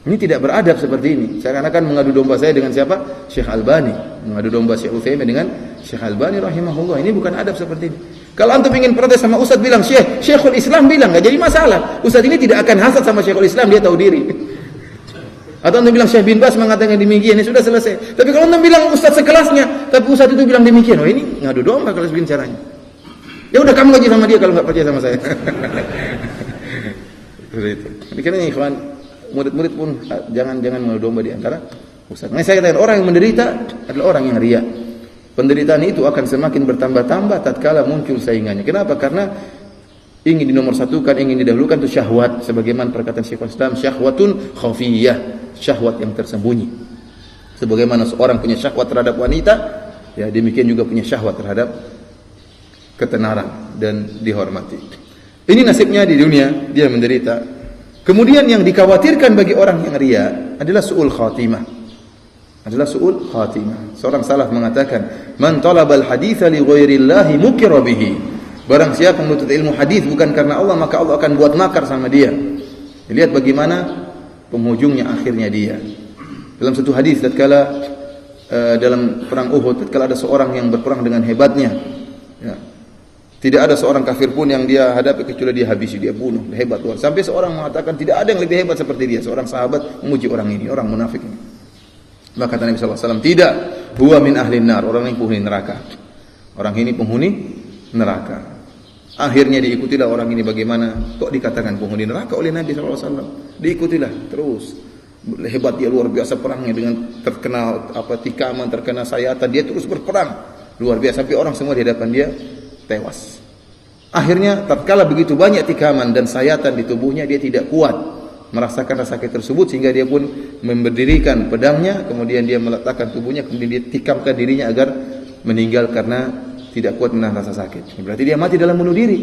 Ini tidak beradab seperti ini. Seakan-akan mengadu domba saya dengan siapa? Syekh Albani. Mengadu domba Syekh Utsaimin dengan Syekh Albani rahimahullah. Ini bukan adab seperti ini. Kalau antum ingin protes sama ustaz, bilang Syekhul Islam bilang, enggak jadi masalah. Ustaz ini tidak akan hasad sama Syekhul Islam, dia tahu diri. Atau antum bilang Syekh bin Bas mengatakan demikian, ini sudah selesai. Tapi kalau antum bilang ustaz sekelasnya, tapi ustaz itu bilang demikian, oh ini ngadu domba kalau begini caranya. Ya udah kamu ngaji sama dia kalau enggak percaya sama saya. Seperti itu. Dikira ikhwan, murid-murid pun jangan mengadu domba di antara ustaz. Nah, saya katakan orang yang menderita adalah orang yang riya. Penderitaan itu akan semakin bertambah-tambah tatkala muncul saingannya. Kenapa? Karena ingin dinomorsatukan, ingin didahulukan itu syahwat. Sebagaimana perkataan Syekhul Islam, syahwatun khafiyah, syahwat yang tersembunyi. Sebagaimana seorang punya syahwat terhadap wanita, ya demikian juga punya syahwat terhadap ketenaran dan dihormati. Ini nasibnya di dunia, dia menderita. Kemudian yang dikhawatirkan bagi orang yang riya adalah su'ul khatimah. Adalah su'ul khatimah. Seorang salaf mengatakan, "Man talabal haditsa li ghairillahi mukira bihi." Barang siapa menuntut ilmu hadis bukan karena Allah, maka Allah akan buat makar sama dia. Lihat bagaimana penghujungnya akhirnya dia. Dalam satu hadis tatkala dalam perang Uhud, tatkala ada seorang yang berperang dengan hebatnya, ya. Tidak ada seorang kafir pun yang dia hadapi kecuali dia habisi, dia bunuh, hebat luar. Sampai seorang mengatakan tidak ada yang lebih hebat seperti dia. Seorang sahabat memuji orang ini, orang munafik ini. Maka kata Nabi sallallahu alaihi wasallam, tidak, huwa min ahlin nar, orang ini penghuni neraka. Orang ini penghuni neraka. Akhirnya diikutilah orang ini, bagaimana kok dikatakan penghuni neraka oleh Nabi sallallahu alaihi wasallam. Diikutilah terus. Hebat dia, luar biasa perangnya, dengan terkena tikaman, terkena sayatan, dia terus berperang. Luar biasa, sampai orang semua di hadapan dia tewas. Akhirnya tatkala begitu banyak tikaman dan sayatan di tubuhnya, dia tidak kuat merasakan rasa sakit tersebut, sehingga dia pun memberdirikan pedangnya, kemudian dia meletakkan tubuhnya, kemudian dia tikamkan dirinya agar meninggal karena tidak kuat menahan rasa sakit. Berarti dia mati dalam bunuh diri.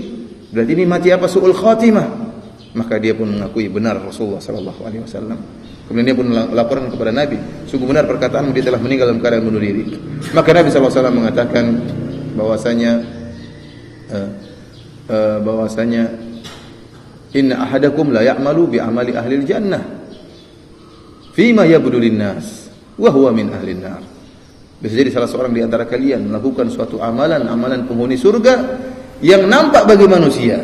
Berarti ini mati apa? Su'ul khatimah. Maka dia pun mengakui benar Rasulullah sallallahu alaihi wasallam. Kemudian dia pun laporan kepada Nabi, sungguh benar perkataan dia telah meninggal dalam keadaan bunuh diri. Maka Nabi sallallahu alaihi wasallam mengatakan bahwasanya inna ahadakum la ya'malu bi amali ahli jannah fima yabdu linnas wa huwa min ahlin nar. Bisa jadi salah seorang di antara kalian melakukan suatu amalan penghuni surga yang nampak bagi manusia,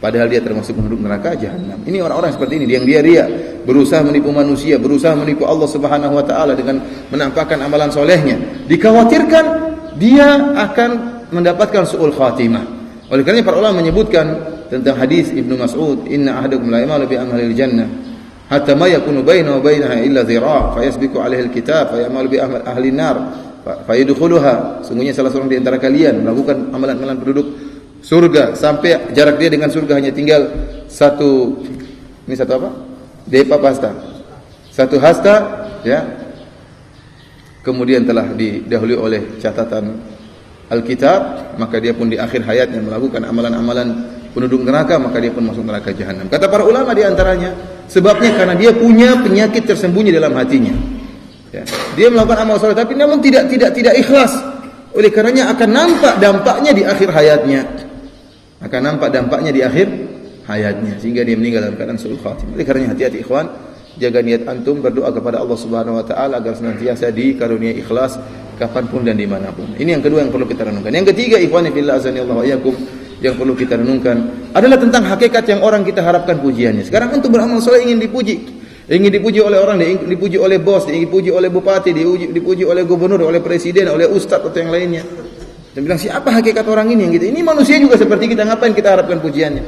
padahal dia termasuk penduduk neraka jahanam. Ini orang-orang seperti ini yang dia ria, berusaha menipu manusia, berusaha menipu Allah Subhanahu wa taala dengan menampakkan amalan solehnya. Dikhawatirkan dia akan mendapatkan su'ul khatimah. Oleh karena para ulama menyebutkan tentang hadis Ibnu Mas'ud, "Inna ahadakum la yamalu bi amalil jannah hatta ma yakunu bainahu wa bainaha illa dhira' fa yasbiqu 'alaihi al-kitab fa ya'malu bi ahli an-nar fa yadkhuluha." Sungguhnya salah seorang di antara kalian melakukan amalan-amalan penduduk surga sampai jarak dia dengan surga hanya tinggal satu apa? Depa pasta. Satu hasta, ya. Kemudian telah didahului oleh catatan Alkitab, maka dia pun di akhir hayatnya melakukan amalan-amalan penduduk neraka, maka dia pun masuk neraka jahanam. Kata para ulama di antaranya, sebabnya karena dia punya penyakit tersembunyi dalam hatinya. Ya. Dia melakukan amal soleh tapi namun tidak ikhlas. Oleh karenanya akan nampak dampaknya di akhir hayatnya. Sehingga dia meninggal dalam keadaan su'ul khatimah. Oleh karenanya hati-hati ikhwan, jaga niat antum, berdoa kepada Allah Subhanahu wa taala agar senantiasa dikaruniai ikhlas kapanpun dan dimanapun. Ini yang kedua yang perlu kita renungkan. Yang ketiga, ikhwani fillah azanillahu wa iyyakum, yang perlu kita renungkan adalah tentang hakikat yang orang kita harapkan pujiannya. Sekarang antum beramal soleh ingin dipuji oleh orang, dipuji oleh bos, dipuji oleh bupati, dipuji oleh gubernur, oleh presiden, oleh ustadz atau yang lainnya. Dan bilang, siapa hakikat orang ini yang gitu? Ini manusia juga seperti kita, ngapain kita harapkan pujiannya?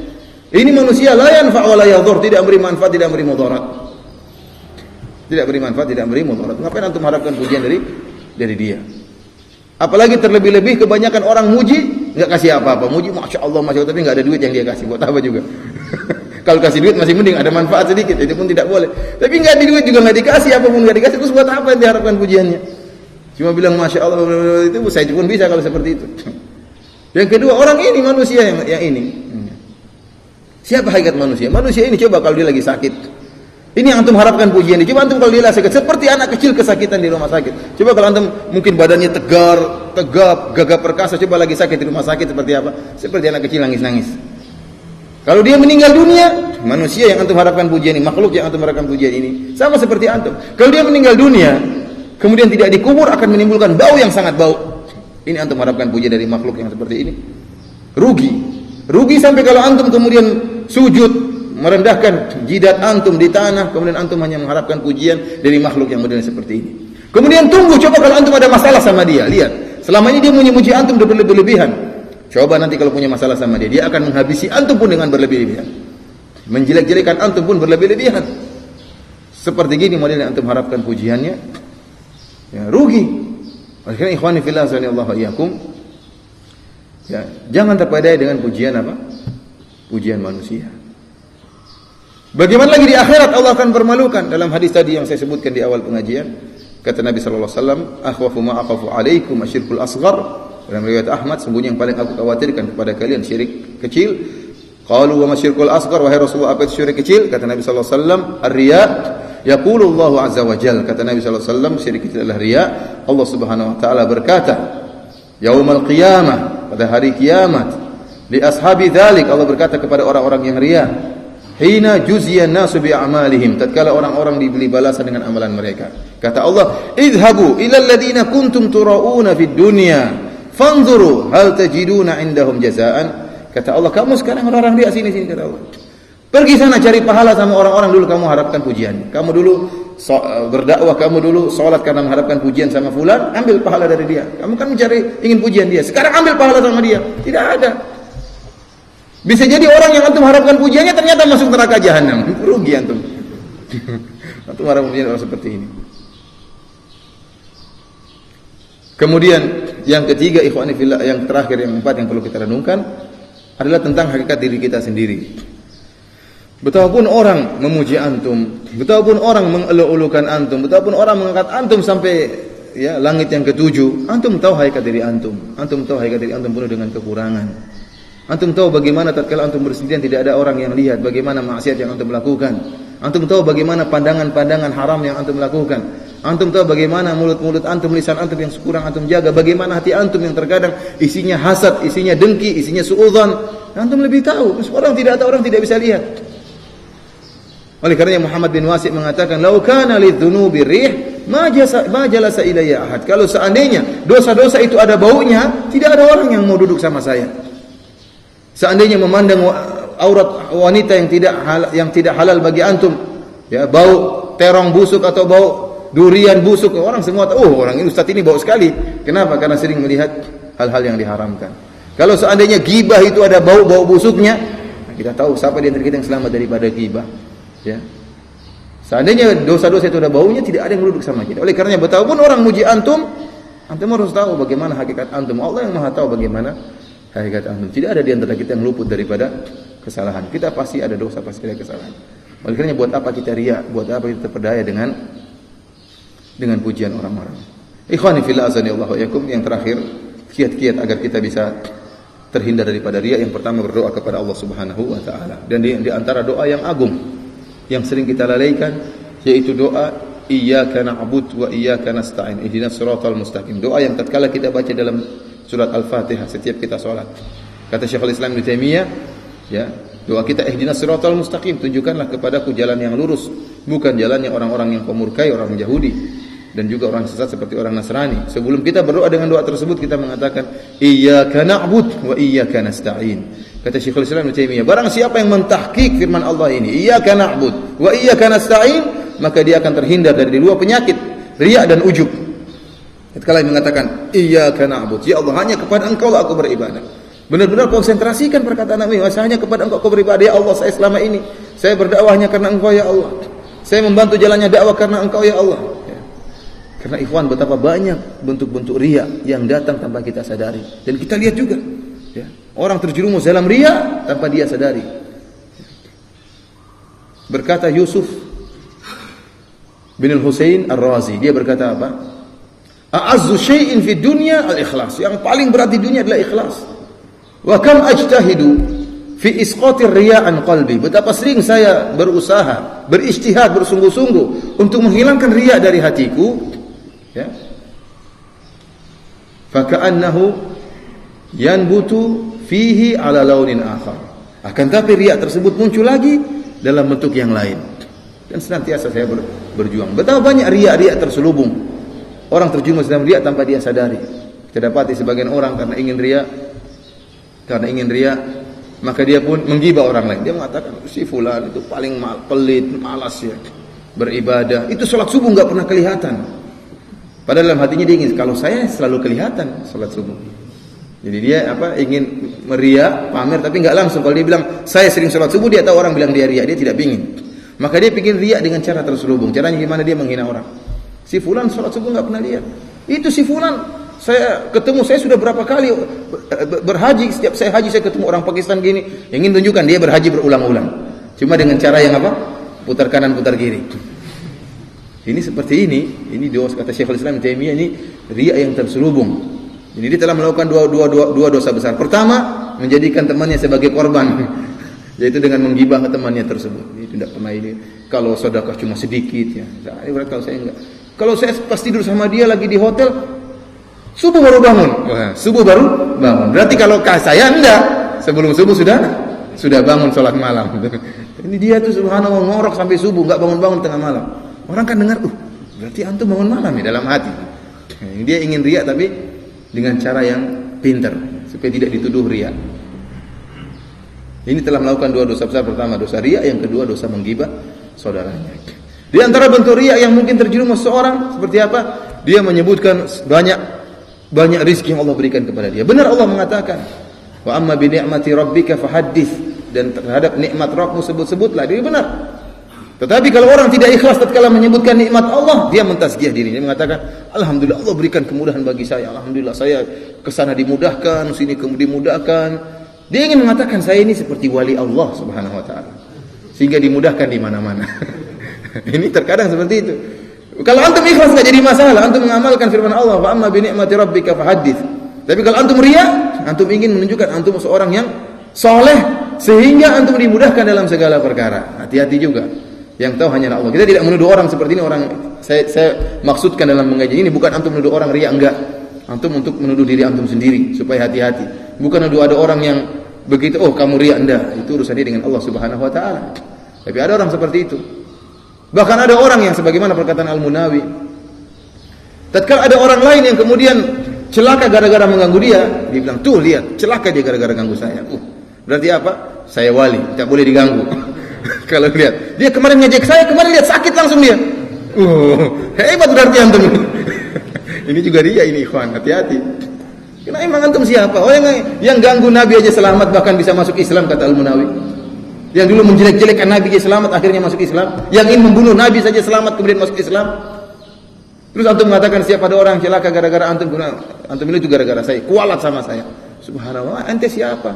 Ini manusia la yanfa' wa la yadhur, tidak memberi manfaat, tidak memberi mudarat. Ngapain antum harapkan pujian dari dia? Apalagi terlebih-lebih kebanyakan orang muji enggak kasih apa-apa. Muji masya Allah tapi enggak ada duit yang dia kasih. Buat apa juga? Kalau kasih duit masih mending ada manfaat sedikit, itu pun tidak boleh. Tapi enggak di duit juga enggak dikasih, apapun enggak dikasih, terus buat apa yang diharapkan pujiannya? Cuma bilang masya Allah itu saya pun bisa kalau seperti itu. Yang kedua, orang ini manusia yang ini. Siapa hakikat manusia? Manusia ini coba kalau dia lagi sakit. Ini yang antum harapkan pujian dia. Coba antum kalau dia lagi sakit, seperti anak kecil kesakitan di rumah sakit. Coba kalau antum mungkin badannya tegap, gagah perkasa, coba lagi sakit di rumah sakit seperti apa? Seperti anak kecil nangis-nangis. Kalau dia meninggal dunia, manusia yang antum harapkan pujian ini, makhluk yang antum harapkan pujian ini, sama seperti antum. Kalau dia meninggal dunia, kemudian tidak dikubur, akan menimbulkan bau yang sangat bau. Ini antum harapkan pujian dari makhluk yang seperti ini. Rugi sampai kalau antum kemudian sujud merendahkan jidat antum di tanah, kemudian antum hanya mengharapkan pujian dari makhluk yang model seperti ini. Kemudian tunggu, coba kalau antum ada masalah sama dia, lihat. Selama ini dia memuji antum berlebihan. Coba nanti kalau punya masalah sama dia akan menghabisi antum pun dengan berlebihan. Menjelek-jelekan antum pun berlebihan. Seperti gini model yang antum harapkan pujiannya, ya rugi. Oleh karena ikhwani fillah azanillahu wa iyyakum, ya, jangan terpedaya dengan pujian apa? Pujian manusia. Bagaimana lagi di akhirat Allah akan permalukan. Dalam hadis tadi yang saya sebutkan di awal pengajian, kata Nabi sallallahu alaihi wasallam, "Akhwafu ma akhafu alaikum asyirkul asghar." Dalam riwayat Ahmad, sungguhnya yang paling aku khawatirkan kepada kalian syirik kecil. Qalu wa masyirkul asghar, wahai Rasulullah, apa itu syirik kecil? Kata Nabi sallallahu alaihi wasallam, "Ar-riya." Yaqulu Allah azza wa jalla, kata Nabi sallallahu alaihi wasallam, syirik kecil adalah riya. Allah Subhanahu wa taala berkata, "Yaumul qiyamah," pada hari kiamat, "li ashabi dzalik," Allah berkata kepada orang-orang yang riya, "hina juziyan nasu bi a'malihim," tatkala orang-orang diberi balasan dengan amalan mereka. Kata Allah, "Idhabu ila alladziina kuntum turauna fid dunya, fanzuru hal tajiduna indahum jazaan." Kata Allah, kamu sekarang orang-orang riya sini kata Allah. Pergi sana cari pahala sama orang-orang dulu kamu harapkan pujian. Kamu dulu berdakwah, kamu dulu salat karena mengharapkan pujian sama fulan, ambil pahala dari dia. Kamu kan ingin pujian dia. Sekarang ambil pahala sama dia. Tidak ada. Bisa jadi orang yang antum harapkan pujiannya ternyata masuk neraka jahanam. Rugi antum. Antum harapkan pujian orang seperti ini. Kemudian yang ketiga, ikhwani fillah, yang terakhir, yang keempat yang perlu kita renungkan adalah tentang hakikat diri kita sendiri. Betapapun orang memuji antum, betapapun orang mengeluh-elukan antum, betapapun orang mengangkat antum sampai ya langit yang ketujuh, antum tahu hakikat diri antum. Antum tahu hakikat diri antum penuh dengan kekurangan. Antum tahu bagaimana tatkala antum bersendirian tidak ada orang yang lihat bagaimana maksiat yang antum lakukan. Antum tahu bagaimana pandangan-pandangan haram yang antum lakukan. Antum tahu bagaimana mulut-mulut antum, lisan antum yang kurang antum jaga. Bagaimana hati antum yang terkadang isinya hasad, isinya dengki, isinya suudzon. Antum lebih tahu. Orang tidak tahu, orang tidak bisa lihat. Oleh karenanya Muhammad bin Wasi' mengatakan, "Lau kana lidzunubi rih ma jalasa ilayya ahad. Kalau seandainya dosa-dosa itu ada baunya, tidak ada orang yang mau duduk sama saya. Seandainya memandang aurat wanita yang tidak halal bagi antum, ya, bau terong busuk atau bau durian busuk, orang semua tahu, oh orang ini ustaz ini bau sekali. Kenapa? Karena sering melihat hal-hal yang diharamkan. Kalau seandainya gibah itu ada bau-bau busuknya, kita tahu siapa di antara kita yang selamat daripada gibah. Ya. Seandainya dosa-dosa itu ada baunya, tidak ada yang duduk sama kita. Oleh karenanya betapapun orang muji antum harus tahu bagaimana hakikat antum. Allah yang Maha tahu bagaimana hakikat antum. Tidak ada di antara kita yang luput daripada kesalahan. Kita pasti ada dosa, pasti ada kesalahan. Oleh karenanya buat apa kita riya? Buat apa kita terpedaya dengan pujian orang-orang? Ikhwani fillah azanillahu wa iyyakum, yang terakhir, kiat-kiat agar kita bisa terhindar daripada riya. Yang pertama, berdoa kepada Allah Subhanahu wa taala. Dan di antara doa yang agung yang sering kita lalaikan yaitu doa iyyaka na'budu wa iyyaka nasta'in ihdinas siratal mustaqim. Doa yang tatkala kita baca dalam surat Al-Fatihah setiap kita salat. Kata Syekhul Islam Ibnu Taimiyah, ya, doa kita ihdinas siratal mustaqim, tunjukkanlah kepadaku jalan yang lurus, bukan jalannya orang-orang yang pemurkai, orang Yahudi dan juga orang sesat seperti orang Nasrani. Sebelum kita berdoa dengan doa tersebut, kita mengatakan iyyaka na'budu wa iyyaka nasta'in. Kata Syekhul Islam Ibnu Taimiyah, barang siapa yang mentahqiq firman Allah ini, iyyaka na'budu wa iyyaka nasta'in, maka dia akan terhindar dari dua penyakit, riya dan ujub. Tatkala mengatakan iyyaka na'budu, ya Allah, hanya kepada Engkau lah aku beribadah. Benar-benar konsentrasikan perkataan Nabi, hanya kepada Engkau aku beribadah. Ya Allah, saya selama ini saya berdakwahnya karena Engkau ya Allah. Saya membantu jalannya dakwah karena Engkau ya Allah. Ya. Karena ikhwan, betapa banyak bentuk-bentuk riya yang datang tanpa kita sadari. Dan kita lihat juga, ya, orang terjerumus dalam riya tanpa dia sadari. Berkata Yusuf bin Al-Husain Ar-Razi, dia berkata apa? A'azzu syai'in fid dunya al-ikhlas. Yang paling berat di dunia adalah ikhlas. Wa kam ajtahidu fi isqatir riya' an qalbi. Betapa sering saya berusaha, berijtihad, bersungguh-sungguh untuk menghilangkan riya dari hatiku, ya. Fa ka'annahu yanbutu fihi ala launin akhar. Akan tapi riya tersebut muncul lagi dalam bentuk yang lain. Dan senantiasa saya berjuang. Betapa banyak riya-riya terselubung. Orang terjerumus dalam riya tanpa dia sadari. Kita dapati sebagian orang karena ingin riya, maka dia pun menggibah orang lain. Dia mengatakan si fulan itu paling pelit, malas ya beribadah. Itu salat subuh enggak pernah kelihatan. Padahal dalam hatinya dia ingin, kalau saya selalu kelihatan salat subuh. Jadi dia ingin meria, pamer, tapi enggak langsung. Kalau dia bilang saya sering salat subuh, dia tahu orang bilang dia riya, dia tidak ingin. Maka dia ingin riya dengan cara terselubung. Caranya gimana? Dia menghina orang. Si fulan salat subuh enggak pernah lihat. Itu si fulan, saya ketemu, saya sudah berapa kali berhaji, setiap saya haji saya ketemu orang Pakistan gini. Ingin tunjukkan dia berhaji berulang-ulang. Cuma dengan cara yang apa? Putar kanan, putar kiri. Ini seperti ini dosa, kata Syekhul Islam Taimiyah, ini riya yang terselubung. Jadi dia telah melakukan dua dosa besar. Pertama, menjadikan temannya sebagai korban, yaitu dengan menggibah temannya tersebut. Ini tidak pernah ini. Kalau sedekah cuma sedikit ya. Kalau saya enggak. Kalau saya pas tidur sama dia lagi di hotel, subuh baru bangun. Wah, subuh baru bangun. Berarti kalau saya enggak, sebelum subuh sudah bangun sholat malam. Ini dia tuh subhanallah ngorok sampai subuh, enggak bangun-bangun tengah malam. Orang kan dengar, berarti antum bangun malam ya dalam hati. Dia ingin riya tapi dengan cara yang pintar supaya tidak dituduh riya. Ini telah melakukan dua dosa besar. Pertama dosa riya, yang kedua dosa menggibah saudaranya. Di antara bentuk riya yang mungkin terjerumus seorang seperti apa? Dia menyebutkan banyak rizki yang Allah berikan kepada dia. Benar Allah mengatakan, wa amma bi ni'mati rabbika fahaddits, dan terhadap nikmat Rabbmu sebut-sebutlah. Dia benar. Tetapi kalau orang tidak ikhlas tatkala menyebutkan nikmat Allah, dia mentazkiyah dirinya, mengatakan, alhamdulillah Allah berikan kemudahan bagi saya. Alhamdulillah saya kesana dimudahkan, sini dimudahkan. Dia ingin mengatakan saya ini seperti wali Allah Subhanahu wa taala. Sehingga dimudahkan di mana-mana. Ini terkadang seperti itu. Kalau antum ikhlas enggak jadi masalah, antum mengamalkan firman Allah, "Wa amma bi ni'mati rabbika fahaddits." Tapi kalau antum riya, antum ingin menunjukkan antum seorang yang soleh sehingga antum dimudahkan dalam segala perkara. Hati-hati juga. Yang tahu hanyalah Allah. Kita tidak menuduh orang seperti ini. Saya maksudkan dalam mengaji ini bukan antum menuduh orang riya, enggak. Antum untuk menuduh diri antum sendiri supaya hati-hati. Bukan menuduh ada orang yang begitu, kamu riya, enggak. Itu urusannya dengan Allah Subhanahu wa taala. Tapi ada orang seperti itu. Bahkan ada orang yang sebagaimana perkataan Al-Munawi, Tatkala ada orang lain yang kemudian celaka gara-gara mengganggu dia bilang, tuh lihat, celaka dia gara-gara ganggu saya. Berarti apa? Saya wali, tidak boleh diganggu. Kalau lihat, dia kemarin ngejek saya, kemarin lihat sakit langsung dia. Hebat berarti antum. Ini juga dia, ini ikhwan, hati-hati. Karena emang antum siapa? Oh, yang ganggu Nabi aja selamat, bahkan bisa masuk Islam, kata Al-Munawi. Yang dulu menjelek-jelekkan Nabi aja selamat, akhirnya masuk Islam. Yang ingin membunuh Nabi saja selamat, kemudian masuk Islam. Terus antum mengatakan siapa ada orang celaka gara-gara antum itu gara-gara saya, kualat sama saya. Subhanallah, ente siapa?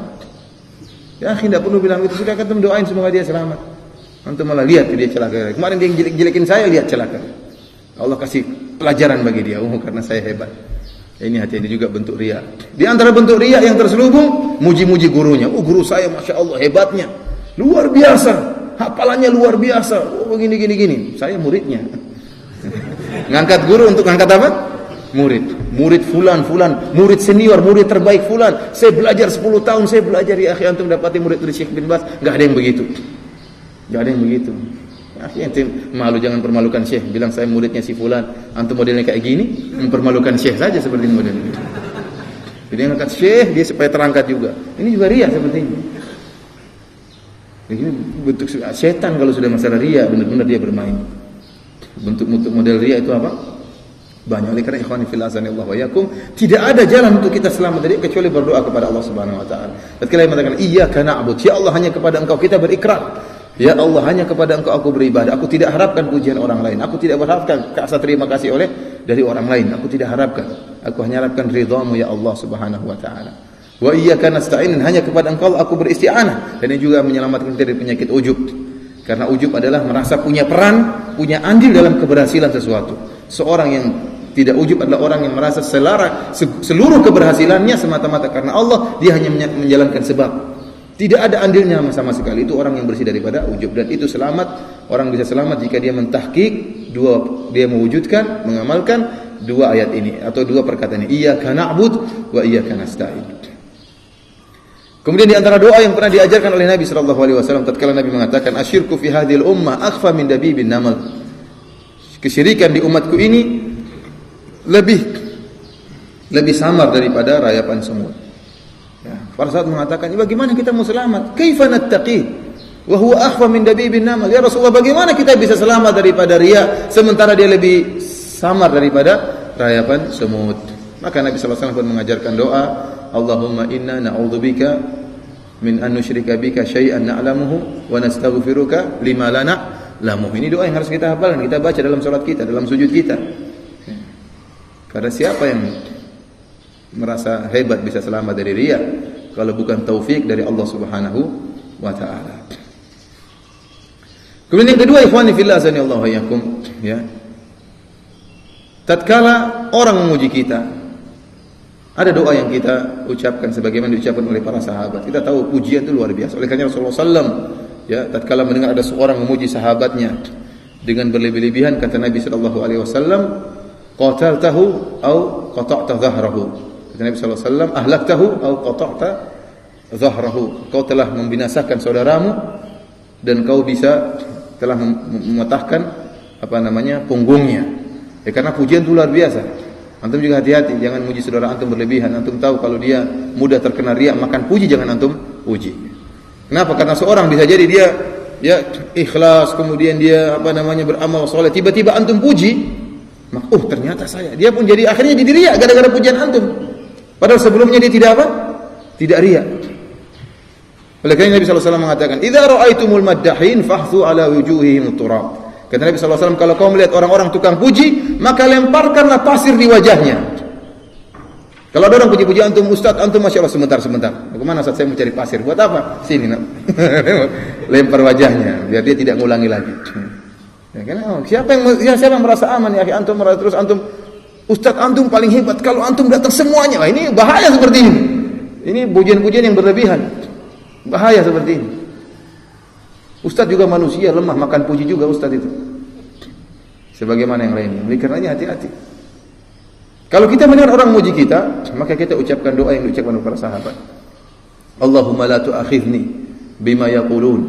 Ya, tidak perlu bilang itu, sudah antum doain semoga dia selamat. Antum malah lihat dia celaka. Kemarin dia jelek-jelekin saya, lihat celaka. Allah kasih pelajaran bagi dia, karena saya hebat. Ini hati-hati juga bentuk riya. Di antara bentuk riya yang terselubung, muji-muji gurunya. Guru saya Masya Allah hebatnya, luar biasa, hafalannya luar biasa. Gini. Saya muridnya. Ngangkat guru untuk ngangkat apa? Murid fulan, murid senior, murid terbaik fulan. Saya belajar 10 tahun, saya belajar ya akhi, antum dapati murid dari Syekh bin Baz, enggak ada yang begitu. Enggak ada yang begitu. Akhi, antum malu, jangan permalukan Syekh, bilang saya muridnya si fulan. Antum modelnya kayak gini, mempermalukan Syekh saja seperti model ini. Jadi ngangkat Syekh dia supaya terangkat juga. Ini juga riya seperti ini. Ini bentuk setan kalau sudah masalah riya, benar-benar dia bermain. Bentuk model riya itu apa? Banyak. Oleh karena ikhwani fillah azanillahu wa iyyakum, tidak ada jalan untuk kita selamat dari kecuali berdoa kepada Allah Subhanahu wa taala. Tatkala kita mengatakan iyyaka na'bud, ya Allah hanya kepada Engkau kita berikrar. Ya Allah hanya kepada Engkau aku beribadah. Aku tidak harapkan pujian orang lain. Aku tidak berharapkan rasa terima kasih dari orang lain. Aku tidak harapkan. Aku hanya harapkan ridha-Mu ya Allah Subhanahu wa taala. Wa iyyaka nasta'in, hanya kepada Engkau aku beristi'anah. Dan ini juga menyelamatkan kita dari penyakit ujub. Karena ujub adalah merasa punya peran, punya andil dalam keberhasilan sesuatu. Seorang yang tidak ujub adalah orang yang merasa seluruh keberhasilannya semata-mata karena Allah, dia hanya menjalankan sebab. Tidak ada andilnya sama sekali. Itu orang yang bersih daripada ujub, dan itu selamat. Orang bisa selamat jika dia mentahqiq dia mewujudkan, mengamalkan dua ayat ini atau dua perkataan ini. Iyyaka na'bud wa iyyaka nasta'in. Kemudian di antara doa yang pernah diajarkan oleh Nabi sallallahu alaihi wasallam tatkala Nabi mengatakan asyirku fi hadhil ummah akhfa min dabibin namal. Kesyirikan di umatku ini lebih samar daripada rayapan semut. Ya, pada saat mengatakan, bagaimana kita mau selamat? Kaifa nattaqi wa huwa akhfa min dabibin namal? Ya Rasulullah, bagaimana kita bisa selamat daripada riya sementara dia lebih samar daripada rayapan semut? Maka Nabi sallallahu alaihi wasallam pun mengajarkan doa, Allahumma inna na'udzubika min an nusyrika bika syai'an na'lamuhu wa nastaghfiruka lima la na'lamuhu. Ini doa yang harus kita hafalkan, kita baca dalam salat kita, dalam sujud kita. Karena siapa yang merasa hebat bisa selamat dari riya kalau bukan taufik dari Allah Subhanahu wa taala. Kemudian yang kedua, ikhwani fillah azanillahu wa iyyakum, ya. Tatkala orang memuji kita, ada doa yang kita ucapkan sebagaimana diucapkan oleh para sahabat. Kita tahu pujian itu luar biasa. Oleh karena Rasulullah SAW, ya, tatkala mendengar ada seorang memuji sahabatnya dengan berlebih-lebihan, kata Nabi SAW, qataltahu au qata'ta dhahrahu. Kata Nabi SAW, ahlaktahu au qata'ta dhahrahu. Kau telah membinasakan saudaramu dan kau telah mematahkan punggungnya. Ya, karena pujian itu luar biasa. Antum juga hati-hati, jangan muji saudara antum berlebihan. Antum tahu kalau dia mudah terkena riya, makan puji jangan antum puji. Kenapa? Karena seorang bisa jadi dia ikhlas, kemudian dia beramal soleh, tiba-tiba antum puji, ternyata saya. Dia pun jadi akhirnya jadi riya gara-gara pujian antum. Padahal sebelumnya dia tidak riya. Oleh karena Nabi sallallahu alaihi wasallam mengatakan, "Idza ra'aitumul maddahin fahthu ala wujuhihim turab." Kata Nabi sallallahu alaihi wasallam, kalau kau melihat orang-orang tukang puji, maka lemparkanlah pasir di wajahnya. Kalau ada orang puji-puji antum, Ustaz, antum Masya Allah, sebentar. Bagaimana Ustaz, saya mencari pasir? Buat apa? Sini, lempar wajahnya, biar dia tidak ngulangi lagi. Ya, karena siapa yang merasa aman ya? Antum merasa terus antum, Ustaz antum paling hebat. Kalau antum datang semuanya, ini bahaya seperti ini. Ini pujian-pujian yang berlebihan, bahaya seperti ini. Ustaz juga manusia, lemah, makan puji juga Ustaz itu. Sebagaimana yang lainnya. Oleh karenanya hati-hati. Kalau kita mendengar orang muji kita, maka kita ucapkan doa yang diucapkan oleh para sahabat. Allahumma la tu'akhidhni bima yaqulun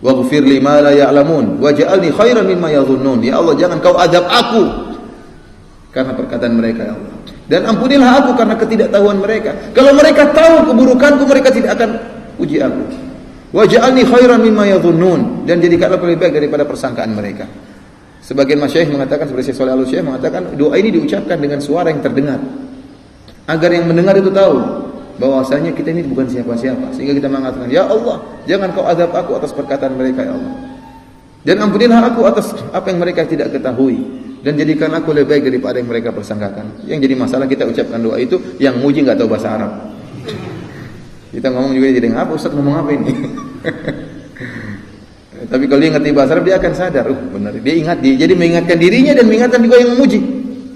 waghfir li ma la ya'lamun waj'alni khairan mimma yadhunnun. Ya Allah, jangan kau azab aku karena perkataan mereka, ya Allah. Dan ampunilah aku karena ketidaktahuan mereka. Kalau mereka tahu keburukanku, mereka tidak akan puji aku. Waj'alni khairan mimma yadhunnun, dan jadikanlah lebih baik daripada persangkaan mereka. Sebagian masyayikh mengatakan, seperti Syekh Shalih Al-Syekh mengatakan, doa ini diucapkan dengan suara yang terdengar, agar yang mendengar itu tahu bahwasanya kita ini bukan siapa-siapa, sehingga kita mengatakan, ya Allah, jangan kau azab aku atas perkataan mereka, ya Allah. Dan ampunilah aku atas apa yang mereka tidak ketahui, dan jadikan aku lebih baik daripada yang mereka persangkakan. Yang jadi masalah kita ucapkan doa itu, yang muji nggak tahu bahasa Arab. Kita ngomong juga jadi apa, Ustaz ngomong apa ini? Tapi kalau dia ngerti bahasa Arab, dia akan sadar, benar. Dia ingat, jadi mengingatkan dirinya dan mengingatkan juga yang memuji.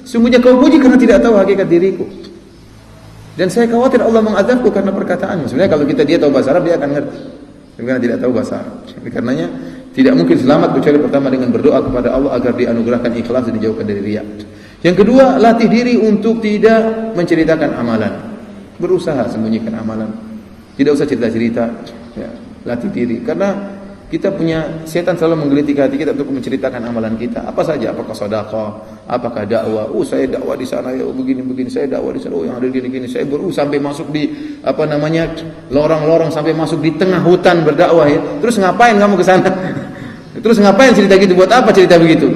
Sungguhnya kau puji karena tidak tahu hakikat diriku. Dan saya khawatir Allah mengazabku karena perkataanmu. Sebenarnya kalau dia tahu bahasa Arab, dia akan ngerti. Tapi karena tidak tahu bahasa Arab. Karenanya tidak mungkin selamat kecuali pertama dengan berdoa kepada Allah agar dianugerahkan ikhlas dan dijauhkan dari riya. Yang kedua, latih diri untuk tidak menceritakan amalan. Berusaha sembunyikan amalan. Tidak usah cerita-cerita. Ya, latih diri. Karena kita punya, setan selalu menggelitik hati kita untuk menceritakan amalan kita. Apa saja, apakah sedekah, apakah dakwah. Saya dakwah di sana ya, begini-begini. Saya dakwah di sana, yang ada gini-gini. Saya sampai masuk di lorong-lorong, sampai masuk di tengah hutan berdakwah ya. Terus ngapain kamu ke sana? Terus ngapain cerita gitu? Buat apa cerita begitu?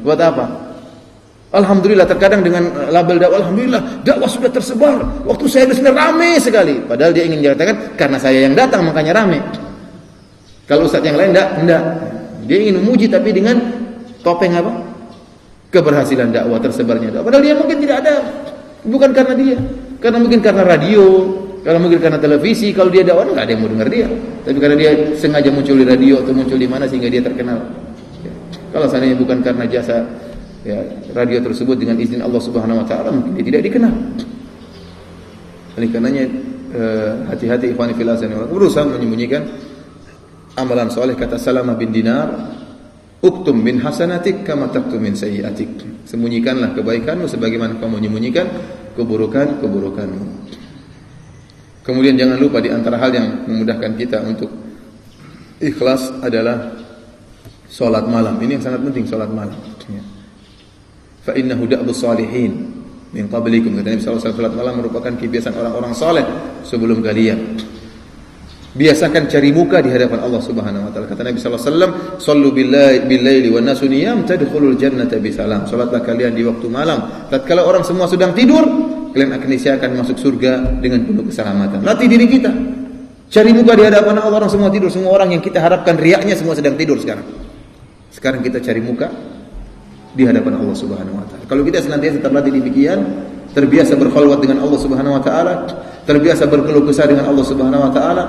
Buat apa? Alhamdulillah, terkadang dengan label dakwah, alhamdulillah dakwah sudah tersebar. Waktu saya di sini ramai sekali. Padahal dia ingin menyatakan karena saya yang datang makanya ramai. Kalau ustaz yang lain enggak. Dia ingin memuji tapi dengan topeng apa? Keberhasilan dakwah, tersebarnya dakwah. Padahal dia mungkin tidak ada, bukan karena dia. Karena mungkin karena radio, kalau mungkin karena televisi. Kalau dia dakwah enggak ada yang mau dengar dia. Tapi karena dia sengaja muncul di radio atau muncul di mana sehingga dia terkenal. Ya. Kalau seandainya bukan karena jasa ya radio tersebut dengan izin Allah Subhanahu wa taala, mungkin dia tidak dikenal. Oleh karenanya hati-hati ikhwani fillah, berusaha menyembunyikan amalan soleh. Kata Salamah bin Dinar, uktum min hasanatik kama taktum min sayyiatik. Sembunyikanlah kebaikanmu sebagaimana kamu menyembunyikan keburukanmu. Kemudian jangan lupa di antara hal yang memudahkan kita untuk ikhlas adalah salat malam. Ini yang sangat penting, salat malam. Fa innahu da'bus salihin min qablikum. Kata Nabi sallallahu alaihi wasallam, salat malam merupakan kebiasaan orang-orang saleh sebelum kalian. Biasakan cari muka di hadapan Allah Subhanahu wa taala. Kata Nabi sallallahu alaihi wasallam, "Shallu bil-laili wan nasu niyam tadkhulul jannata bisalam." Salatlah kalian di waktu malam. Tatkala orang semua sedang tidur, kalian akan akan masuk surga dengan penuh keselamatan. Latih diri kita. Cari muka di hadapan Allah, orang semua tidur, semua orang yang kita harapkan riaknya semua sedang tidur sekarang. Sekarang kita cari muka di hadapan Allah Subhanahu wa taala. Kalau kita senantiasa terlatih demikian, terbiasa berkhalwat dengan Allah Subhanahu wa taala, terbiasa berkeluh kesah dengan Allah Subhanahu wa taala,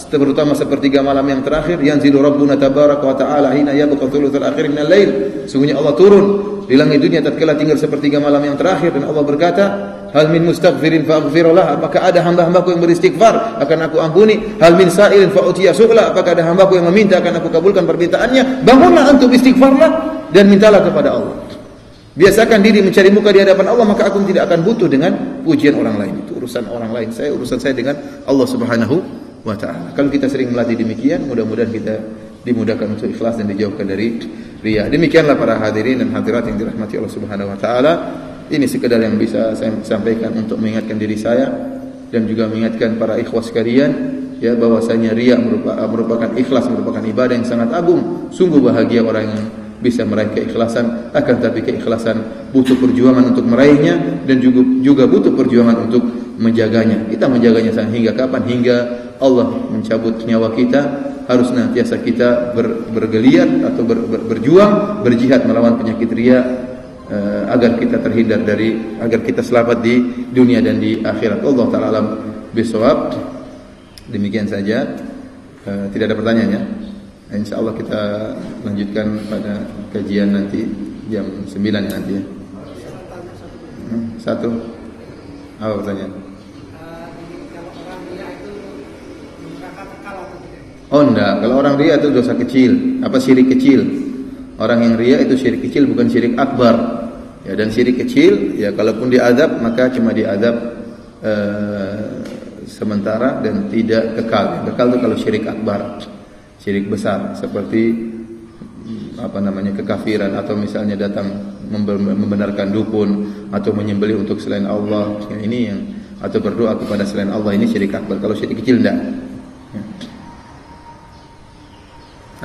terutama sepertiga malam yang terakhir, yanzilu rabbuna tabaraka wa taala hina yabqa thulutsal akhir minal lail. Sungguhnya Allah turun di langit dunia tatkala tinggal sepertiga malam yang terakhir, dan Allah berkata, hal min mustaghfirin fa'ghfirullah, apakah ada hamba-hambaku yang beristighfar akan aku ampuni? Hal min sa'ilin fa'utiya su'la, apakah ada hambaku yang meminta akan aku kabulkan permintaannya? Bangunlah antum, istighfarlah dan mintalah kepada Allah. Biasakan diri mencari muka di hadapan Allah, maka aku tidak akan butuh dengan pujian orang lain. Itu urusan orang lain. Urusan saya dengan Allah Subhanahu wa taala. Kalau kita sering melatih demikian, mudah-mudahan kita dimudahkan untuk ikhlas dan dijauhkan dari riya. Demikianlah para hadirin dan hadirat yang dirahmati Allah Subhanahu wa taala. Ini sekedar yang bisa saya sampaikan untuk mengingatkan diri saya dan juga mengingatkan para ikhwas sekalian, ya, bahwasanya riya merupakan ikhlas merupakan ibadah yang sangat agung. Sungguh bahagia orang yang bisa meraih keikhlasan, akan tapi keikhlasan butuh perjuangan untuk meraihnya dan juga butuh perjuangan untuk menjaganya. Kita menjaganya hingga kapan? Hingga Allah mencabut nyawa kita. Harus senantiasa kita bergeliat atau berjuang, berjihad melawan penyakit riya, agar kita terhindar agar kita selamat di dunia dan di akhirat. Allah taala alam bisawab. Demikian saja. Tidak ada pertanyaan ya. InsyaAllah kita lanjutkan pada kajian nanti jam 9 nanti ya. Satu. Apa pertanyaan? Oh enggak, kalau orang riya itu dosa kecil, syirik kecil. Orang yang riya itu syirik kecil, bukan syirik akbar. Ya, dan syirik kecil ya kalaupun diazab maka cuma diazab sementara dan tidak kekal. Kekal itu kalau syirik akbar. Syirik besar seperti kekafiran atau misalnya datang membenarkan dukun atau menyembelih untuk selain Allah, ya, ini yang atau berdoa kepada selain Allah, ini syirik akbar. Kalau syirik kecil enggak. Ya.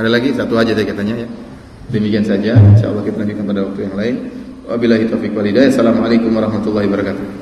Ada lagi satu aja tadi katanya ya. Demikian saja, insyaallah kita lanjutkan pada waktu yang lain. Wabillahi taufiq wal hidayah. Assalamualaikum warahmatullahi wabarakatuh.